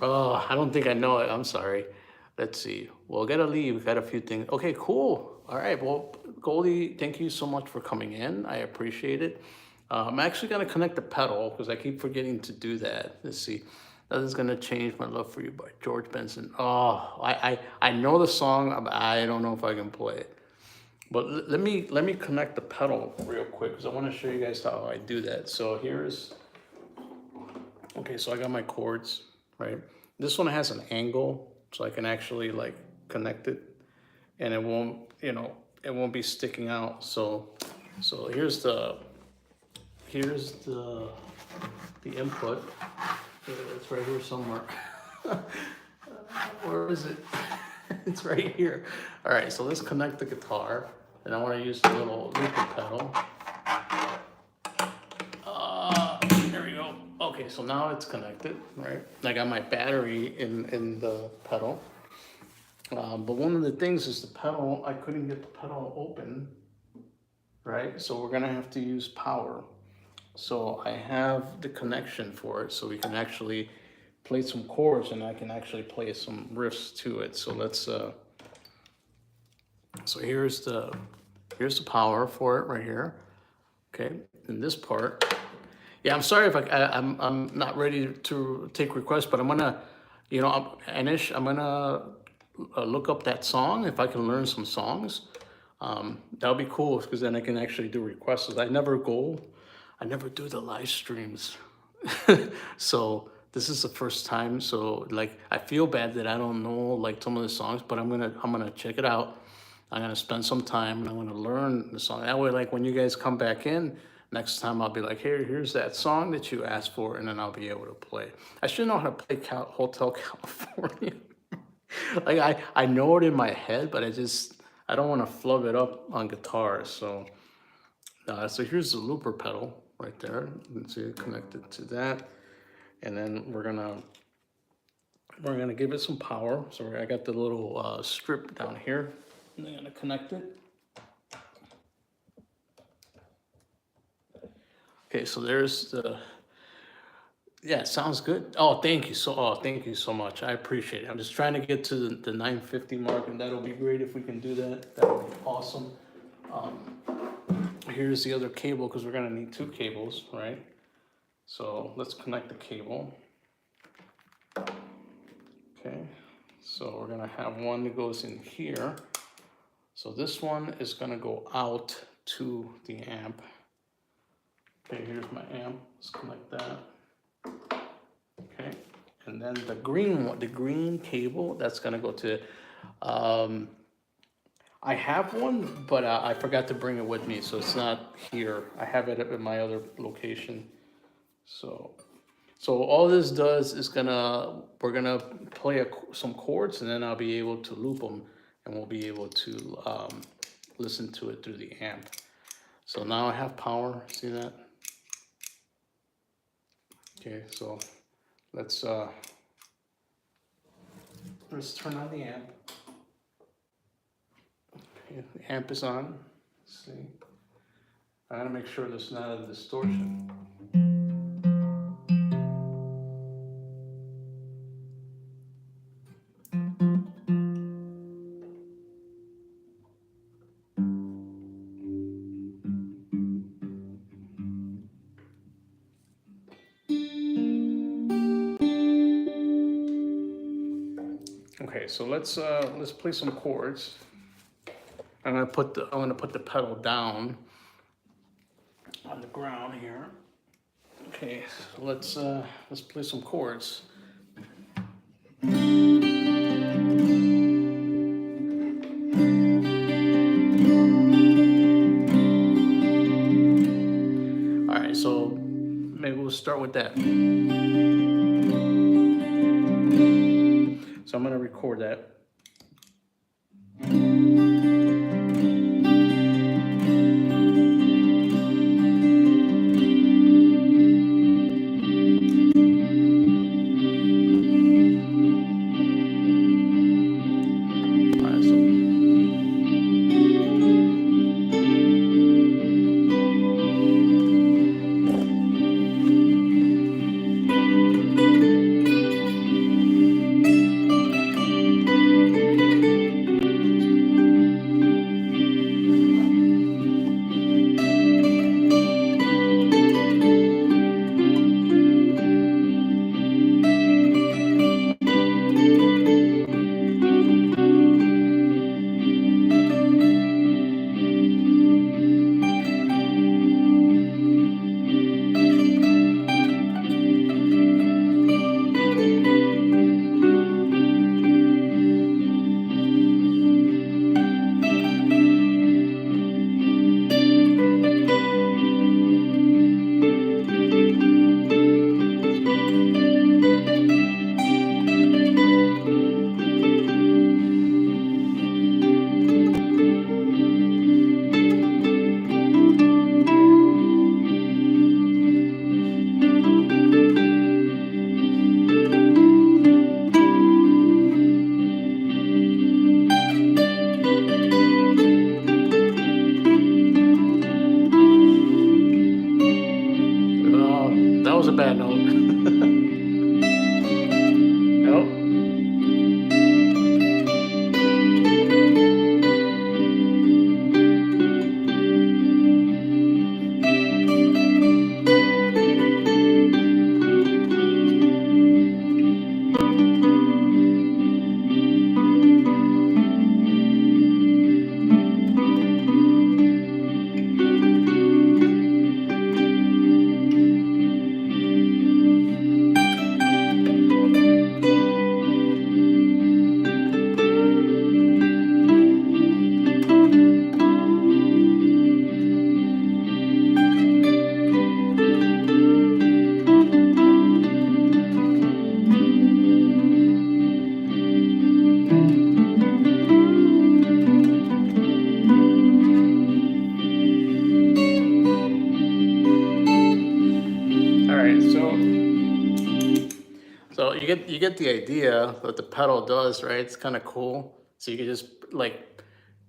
Oh, I don't think I know it. I'm sorry. Let's see. Well, gotta leave. Got a few things. Okay, cool. All right. Well, Goldie, thank you so much for coming in. I appreciate it. I'm actually gonna connect the pedal because I keep forgetting to do that. Let's see. Nothing's gonna change my love for you by George Benson. Oh, I know the song, but I don't know if I can play it. But let me connect the pedal real quick because I want to show you guys how I do that. So here's, okay, so I got my chords, right? This one has an angle, so I can actually like connect it, and it won't, it won't be sticking out. So here's the input. It's right here somewhere. Where is it? It's right here. All right, so let's connect the guitar, and I want to use the little looper pedal. There we go. Okay, so now it's connected, right? I got my battery in the pedal. But one of the things is the pedal, I couldn't get the pedal open, right? So we're gonna have to use power. So I have the connection for it, so we can actually play some chords, and I can actually play some riffs to it. So let's, so here's the power for it right here. Okay, and this part, yeah, I'm sorry if I'm not ready to take requests, but I'm gonna, Anish, I'm gonna look up that song if I can learn some songs. That'll be cool because then I can actually do requests. I never do the live streams. So this is the first time. So like, I feel bad that I don't know like some of the songs, but I'm gonna check it out. I'm gonna spend some time and I'm gonna learn the song. That way, like when you guys come back in next time, I'll be like, hey, here's that song that you asked for, and then I'll be able to play. I should know how to play Hotel California. Like I know it in my head, but I don't want to flub it up on guitar. So here's the looper pedal right there. You can see it connected to that, and then we're gonna give it some power. So I got the little strip down here, and I'm gonna connect it. Okay, so there's the. Yeah, sounds good. Oh, thank you so much. I appreciate it. I'm just trying to get to the 950 mark, and that'll be great if we can do that. That would be awesome. Here's the other cable because we're gonna need two cables, right? So let's connect the cable. Okay, so we're gonna have one that goes in here. So this one is gonna go out to the amp. Okay, here's my amp. Let's connect that. Okay, and then the green cable, that's gonna go to, I have one, but I forgot to bring it with me, so it's not here. I have it at my other location. So all this does is we're gonna play some chords, and then I'll be able to loop them, and we'll be able to listen to it through the amp. So now I have power, see that? Okay, so let's turn on the amp. Okay, the amp is on. Let's see. I gotta make sure there's not a distortion. Okay, so let's play some chords. I'm gonna put the pedal down on the ground here. Okay, so let's play some chords. All right, so maybe we'll start with that. So I'm gonna record that. you get the idea what the pedal does, right? It's kind of cool. So you can just like,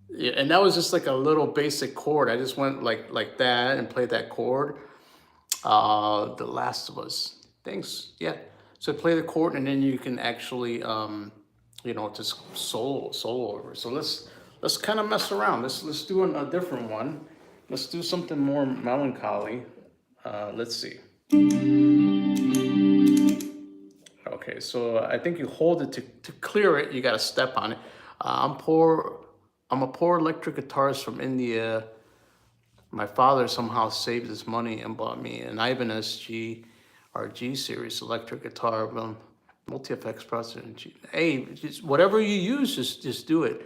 yeah, and that was just like a little basic chord. I just went like that and played that chord. The Last of Us. Thanks. Yeah. So play the chord, and then you can actually, you know, just solo over. So let's kind of mess around. Let's do a different one. Let's do something more melancholy. Let's see. Okay, so I think you hold it to clear it. You got to step on it. I'm a poor electric guitarist from India. My father somehow saved his money and bought me an Ibanez G series electric guitar, multi-effects processor. Hey, just whatever you use, just do it.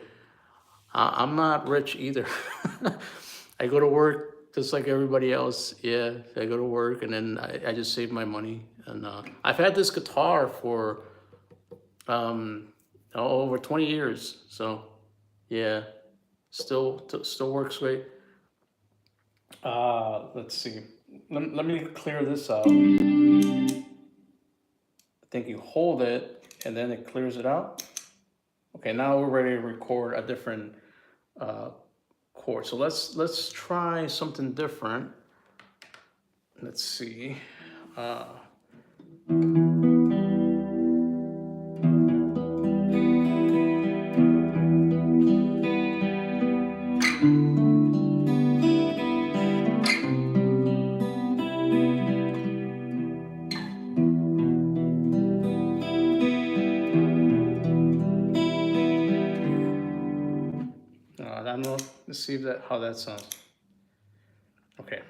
I'm not rich either. I go to work just like everybody else. Yeah, I go to work and then I just save my money. And I've had this guitar for over 20 years. So yeah, still works great. Let's see. Let me clear this out. I think you hold it and then it clears it out. Okay, now we're ready to record a different chord. So let's try something different. Let's see. I don't know. Let's see how that sounds. Okay.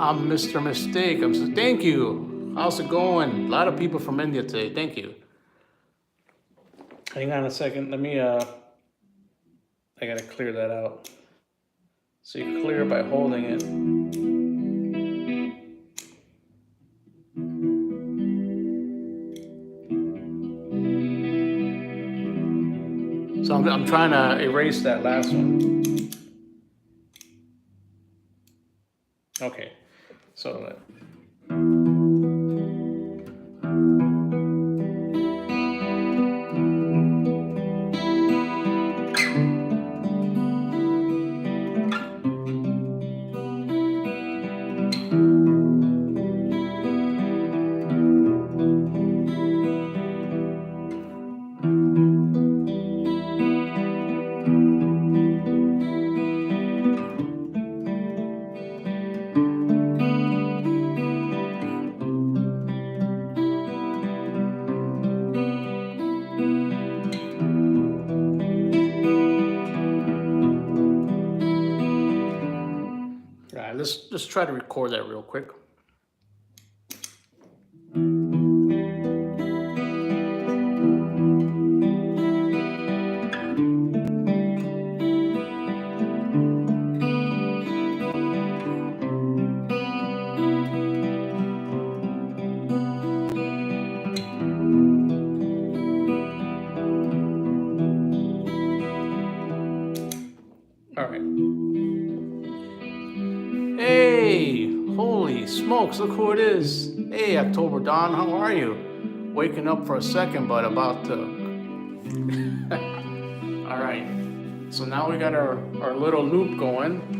I'm Mr. Mistake. Thank you. How's it going? A lot of people from India today. Thank you. Hang on a second. Let me, I gotta clear that out. So you clear by holding it. So I'm trying to erase that last one. Okay. So let's try to record that real quick. All right. Hey, holy smokes, look who it is. Hey, October Dawn, how are you? Waking up for a second, but about to. All right, so now we got our little loop going.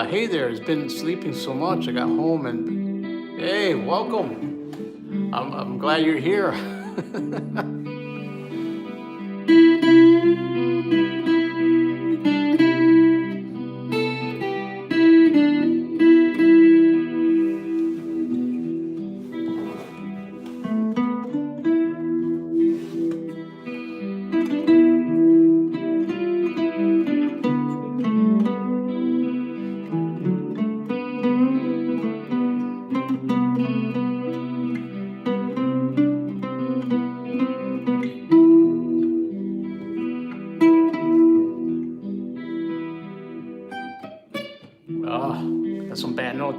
Hey there, it's been sleeping so much. I got home and hey, welcome. I'm glad you're here.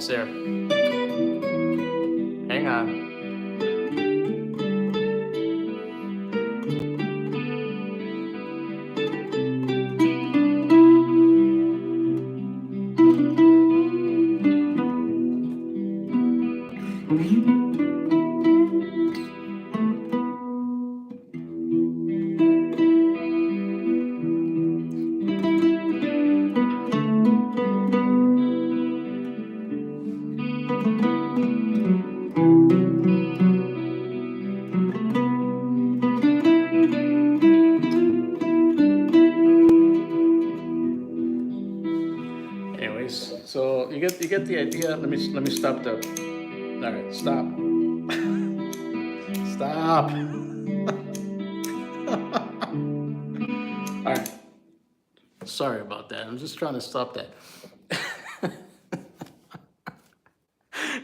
almost there. Hang on. Anyways, so you get the idea. Let me stop the. All right, stop. Stop. All right. Sorry about that. I'm just trying to stop that.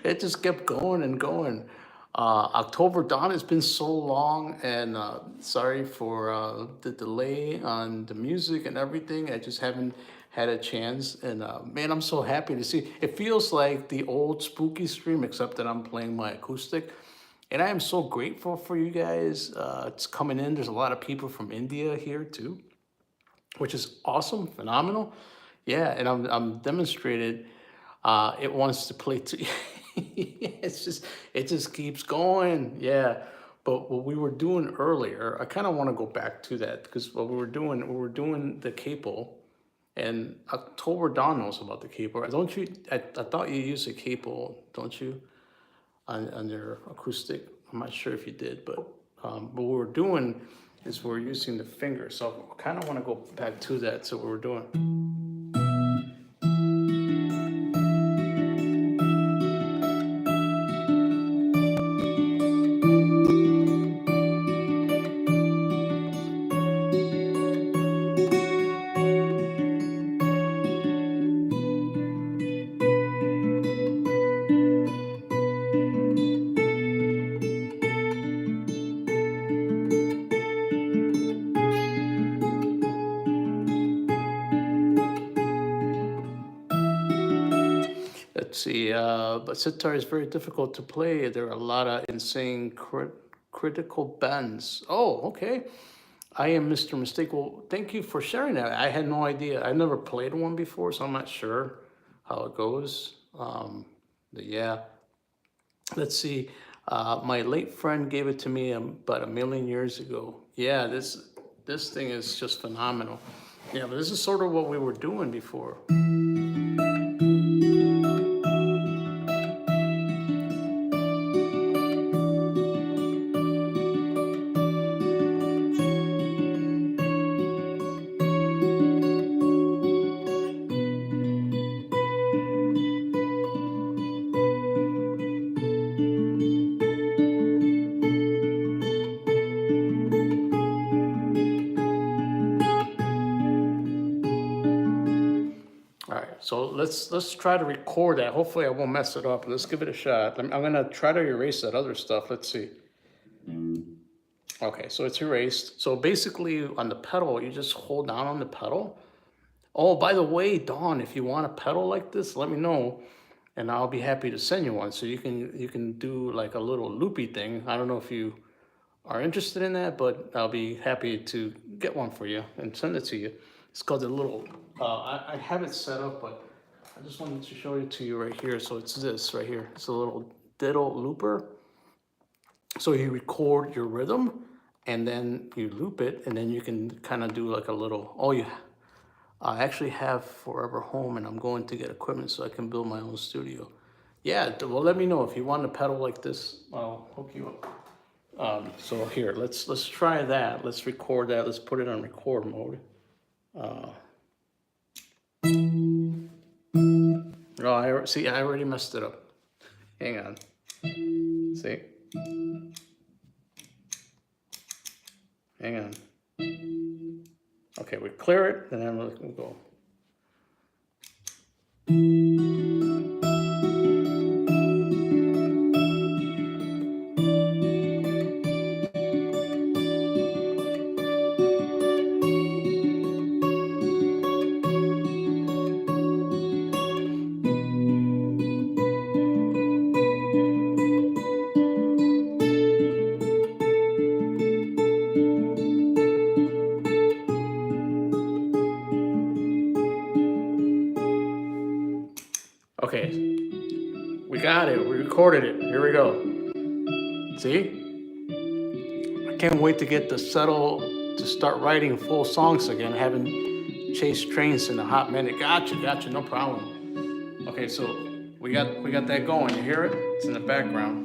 It just kept going and going. October Dawn has been so long, and sorry for the delay on the music and everything. I just haven't had a chance, and man, I'm so happy to see. It feels like the old spooky stream, except that I'm playing my acoustic. And I am so grateful for you guys. It's coming in. There's a lot of people from India here too, which is awesome, phenomenal. Yeah, and I'm demonstrated. It wants to play too. It just keeps going. Yeah. But what we were doing earlier, I kind of want to go back to that because what we were doing the capo, and October Dawn knows about the capo. Don't you? I thought you used a capo, don't you, on your acoustic? I'm not sure if you did, but what we're doing is we're using the finger. So I kind of want to go back to that. So what we're doing. Let's see, but sitar is very difficult to play. There are a lot of insane critical bends. Oh, okay. I am Mr. Mistake. Well, thank you for sharing that. I had no idea. I never played one before, so I'm not sure how it goes. But yeah, let's see. My late friend gave it to me about 1,000,000 years ago. Yeah, this thing is just phenomenal. Yeah, but this is sort of what we were doing before. All right, so let's try to record that. Hopefully, I won't mess it up. Let's give it a shot. I'm gonna try to erase that other stuff. Let's see. Okay, so it's erased. So basically, on the pedal, you just hold down on the pedal. Oh, by the way, Dawn, if you want a pedal like this, let me know, and I'll be happy to send you one. So you can do like a little loopy thing. I don't know if you are interested in that, but I'll be happy to get one for you and send it to you. It's called a little, I have it set up, but I just wanted to show it to you right here. So it's this right here. It's a little diddle looper. So you record your rhythm and then you loop it, and then you can kind of do like a little, I actually have Forever Home, and I'm going to get equipment so I can build my own studio. Yeah, well, let me know if you want a pedal like this. I'll hook you up. So here, let's try that. Let's record that. Let's put it on record mode. Oh, see, I already messed it up. Hang on. See? Hang on. Okay, we clear it, and then we'll go. recorded it. Here we go. See? I can't wait to get the settle to start writing full songs again. I haven't chased trains in a hot minute. Gotcha, no problem. Okay, so we got that going. You hear it? It's in the background.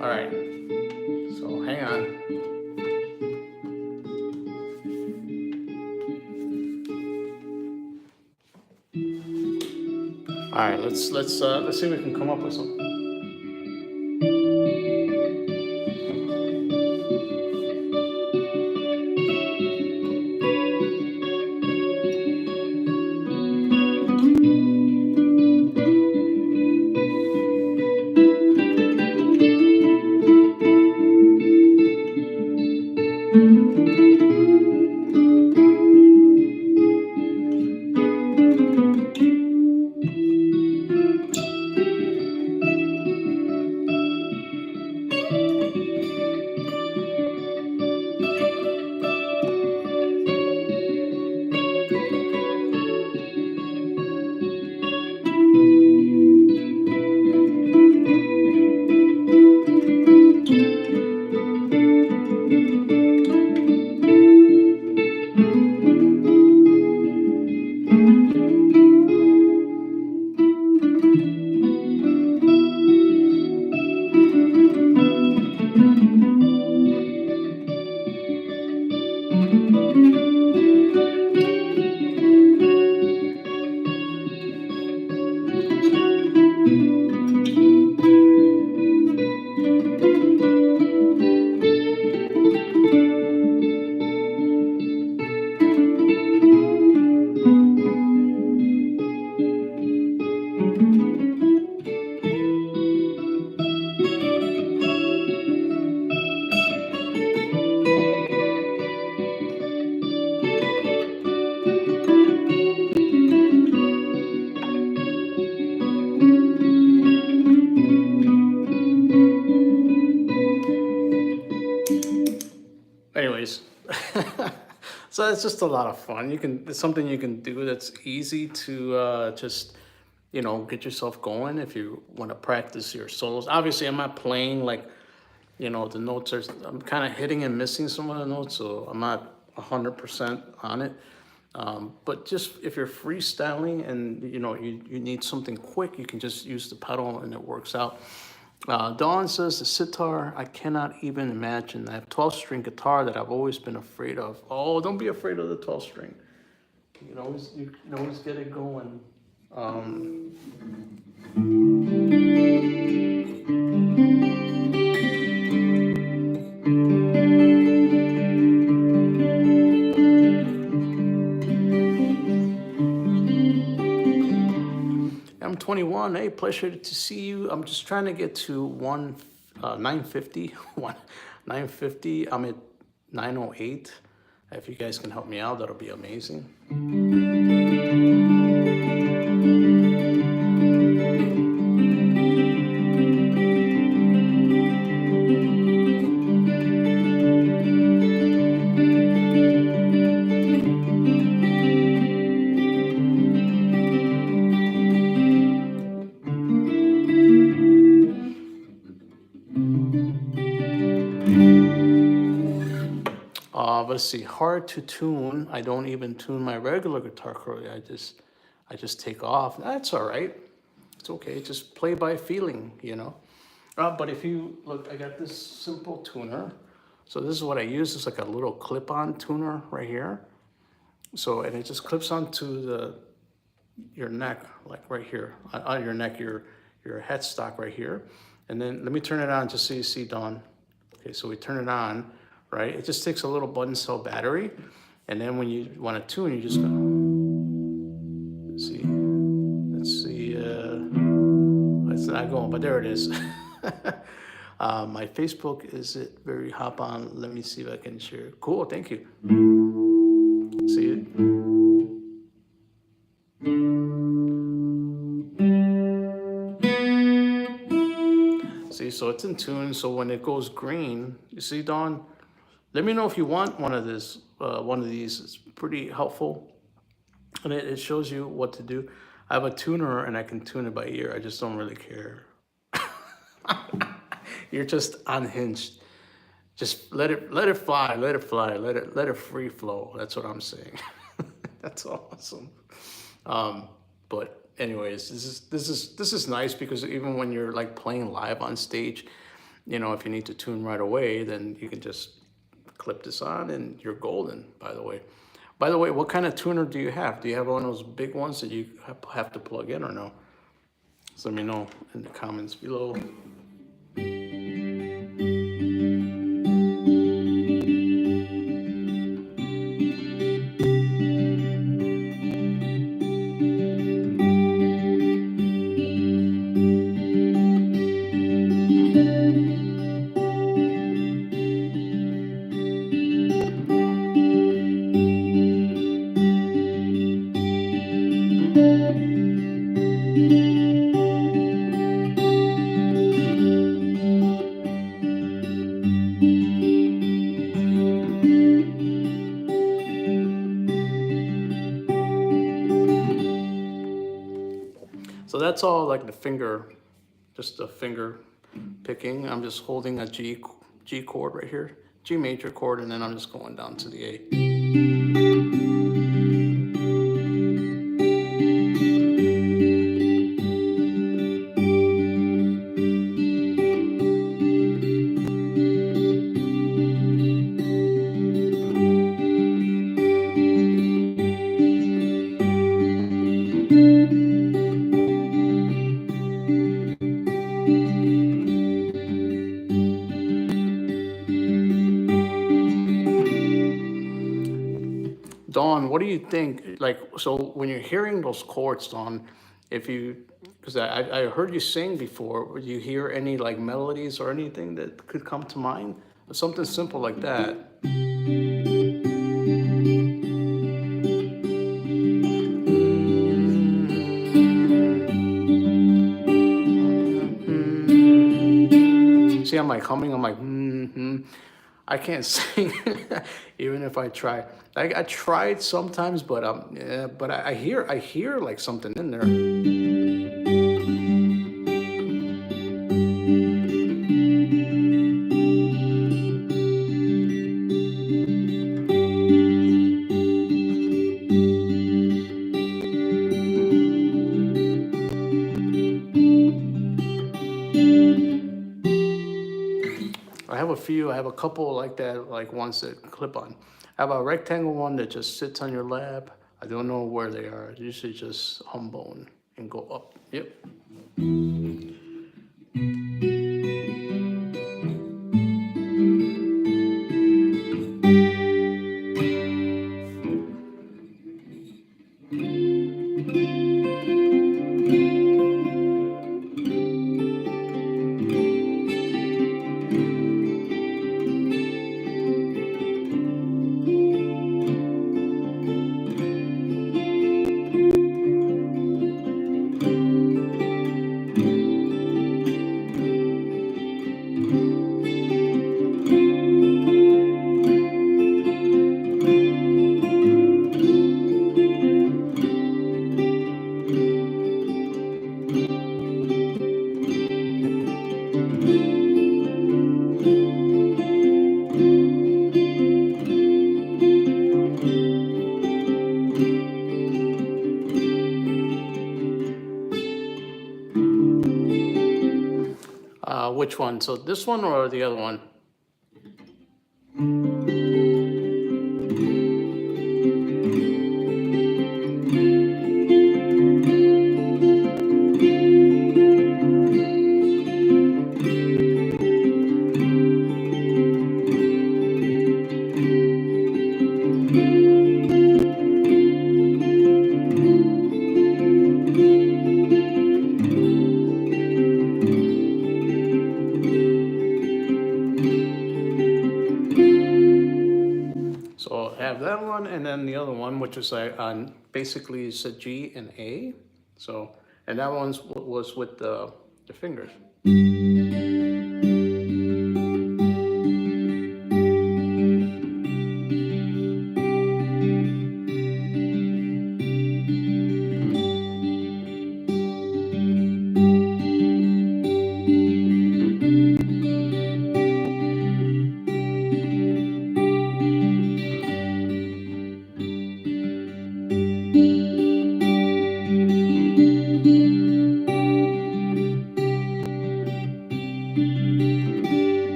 All right. So hang on. All right, let's see if we can come up with something. Anyways, so it's just a lot of fun. It's something you can do that's easy to just get yourself going if you want to practice your solos. Obviously, I'm not playing like the notes are. I'm kind of hitting and missing some of the notes, so I'm not 100% on it. But just if you're freestyling and you need something quick, you can just use the pedal and it works out. Dawn says the sitar, I cannot even imagine. I have 12-string guitar that I've always been afraid of. Oh, don't be afraid of the 12-string. You can always get it going. I'm 21. Hey, pleasure to see you. I'm just trying to get to 950. 950. I'm at 908. If you guys can help me out, that'll be amazing. Let's see, hard to tune. I don't even tune my regular guitar correctly. I just take off. That's all right. It's okay. Just play by feeling, But if you look, I got this simple tuner. So this is what I use. It's like a little clip-on tuner right here. So, and it just clips onto your neck, like right here, on your neck, your headstock right here. And then let me turn it on just so you see, Dawn. Okay, so we turn it on. Right? It just takes a little button cell battery. And then when you want to tune, you just go. Let's see. It's not going, but there it is. My Facebook, is it very hop on? Let me see if I can share. Cool, thank you. See it? See, so it's in tune. So when it goes green, you see, Dawn? Let me know if you want one of these. It's pretty helpful, and it shows you what to do. I have a tuner and I can tune it by ear. I just don't really care. You're just unhinged. Just let it fly, let it fly, let it free flow. That's what I'm saying. That's awesome. But anyways, this is nice because even when you're like playing live on stage, you know, if you need to tune right away, then you can just clip this on and you're golden, by the way. By the way, what kind of tuner do you have? Do you have one of those big ones that you have to plug in or no? So let me know in the comments below. So that's all like the finger, just the finger picking. I'm just holding a G chord right here, G major chord, and then I'm just going down to the A. Dawn, what do you think? Like, so when you're hearing those chords, Dawn, if you, because I heard you sing before, do you hear any like melodies or anything that could come to mind? Something simple like that. See, I'm like humming. I'm like, I can't sing, even if I try. I tried sometimes, but yeah, but I hear like something in there. I have a few. I have a couple like that, like ones that clip on. I have a rectangle one that just sits on your lap. I don't know where they are. Usually just humbone and go up. Yep. Which one? So this one or the other one? So I have that one, and then the other one, which is like on basically it's a G and A. So, and that one was with the fingers.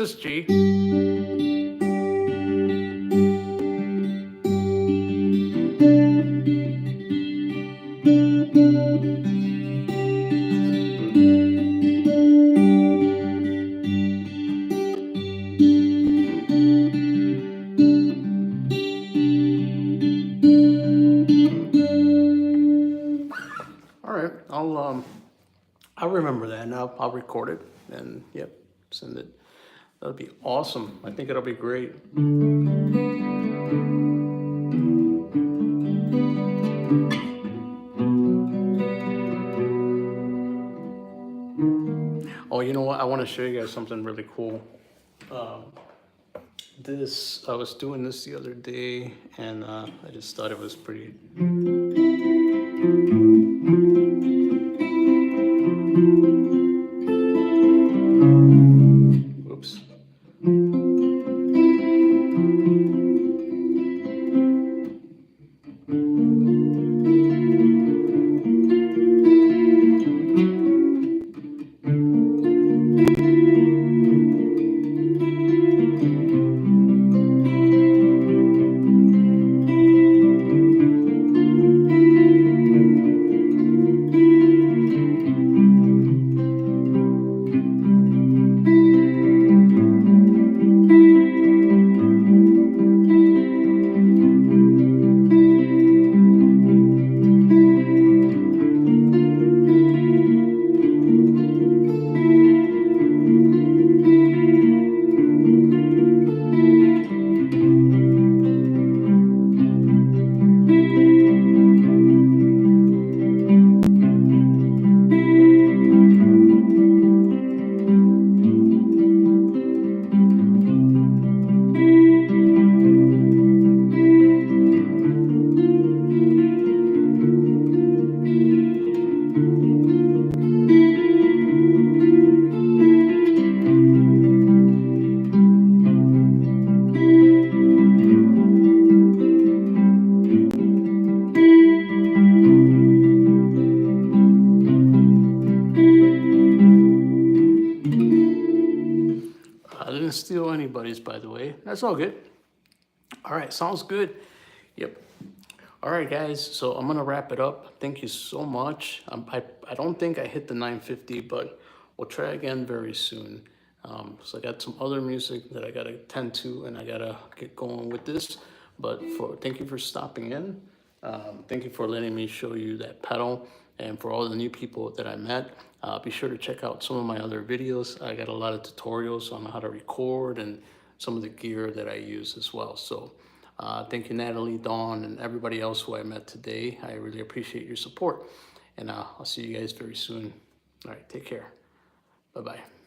this G. All right, I'll remember that, and I'll record it, and yep, send it. That'll be awesome. I think it'll be great. Oh, you know what? I want to show you guys something really cool. I was doing this the other day, and I just thought it was pretty. Oops. I didn't steal anybody's, by the way. That's all good. All right, sounds good. Yep. All right, guys. So I'm gonna wrap it up. Thank you so much. I don't think I hit the 950, but we'll try again very soon. So I got some other music that I gotta tend to, and I gotta get going with this. But thank you for stopping in. Thank you for letting me show you that pedal, and for all the new people that I met. Be sure to check out some of my other videos. I got a lot of tutorials on how to record and some of the gear that I use as well. So thank you, Natalie, Dawn, and everybody else who I met today. I really appreciate your support, and I'll see you guys very soon. All right, take care. Bye-bye.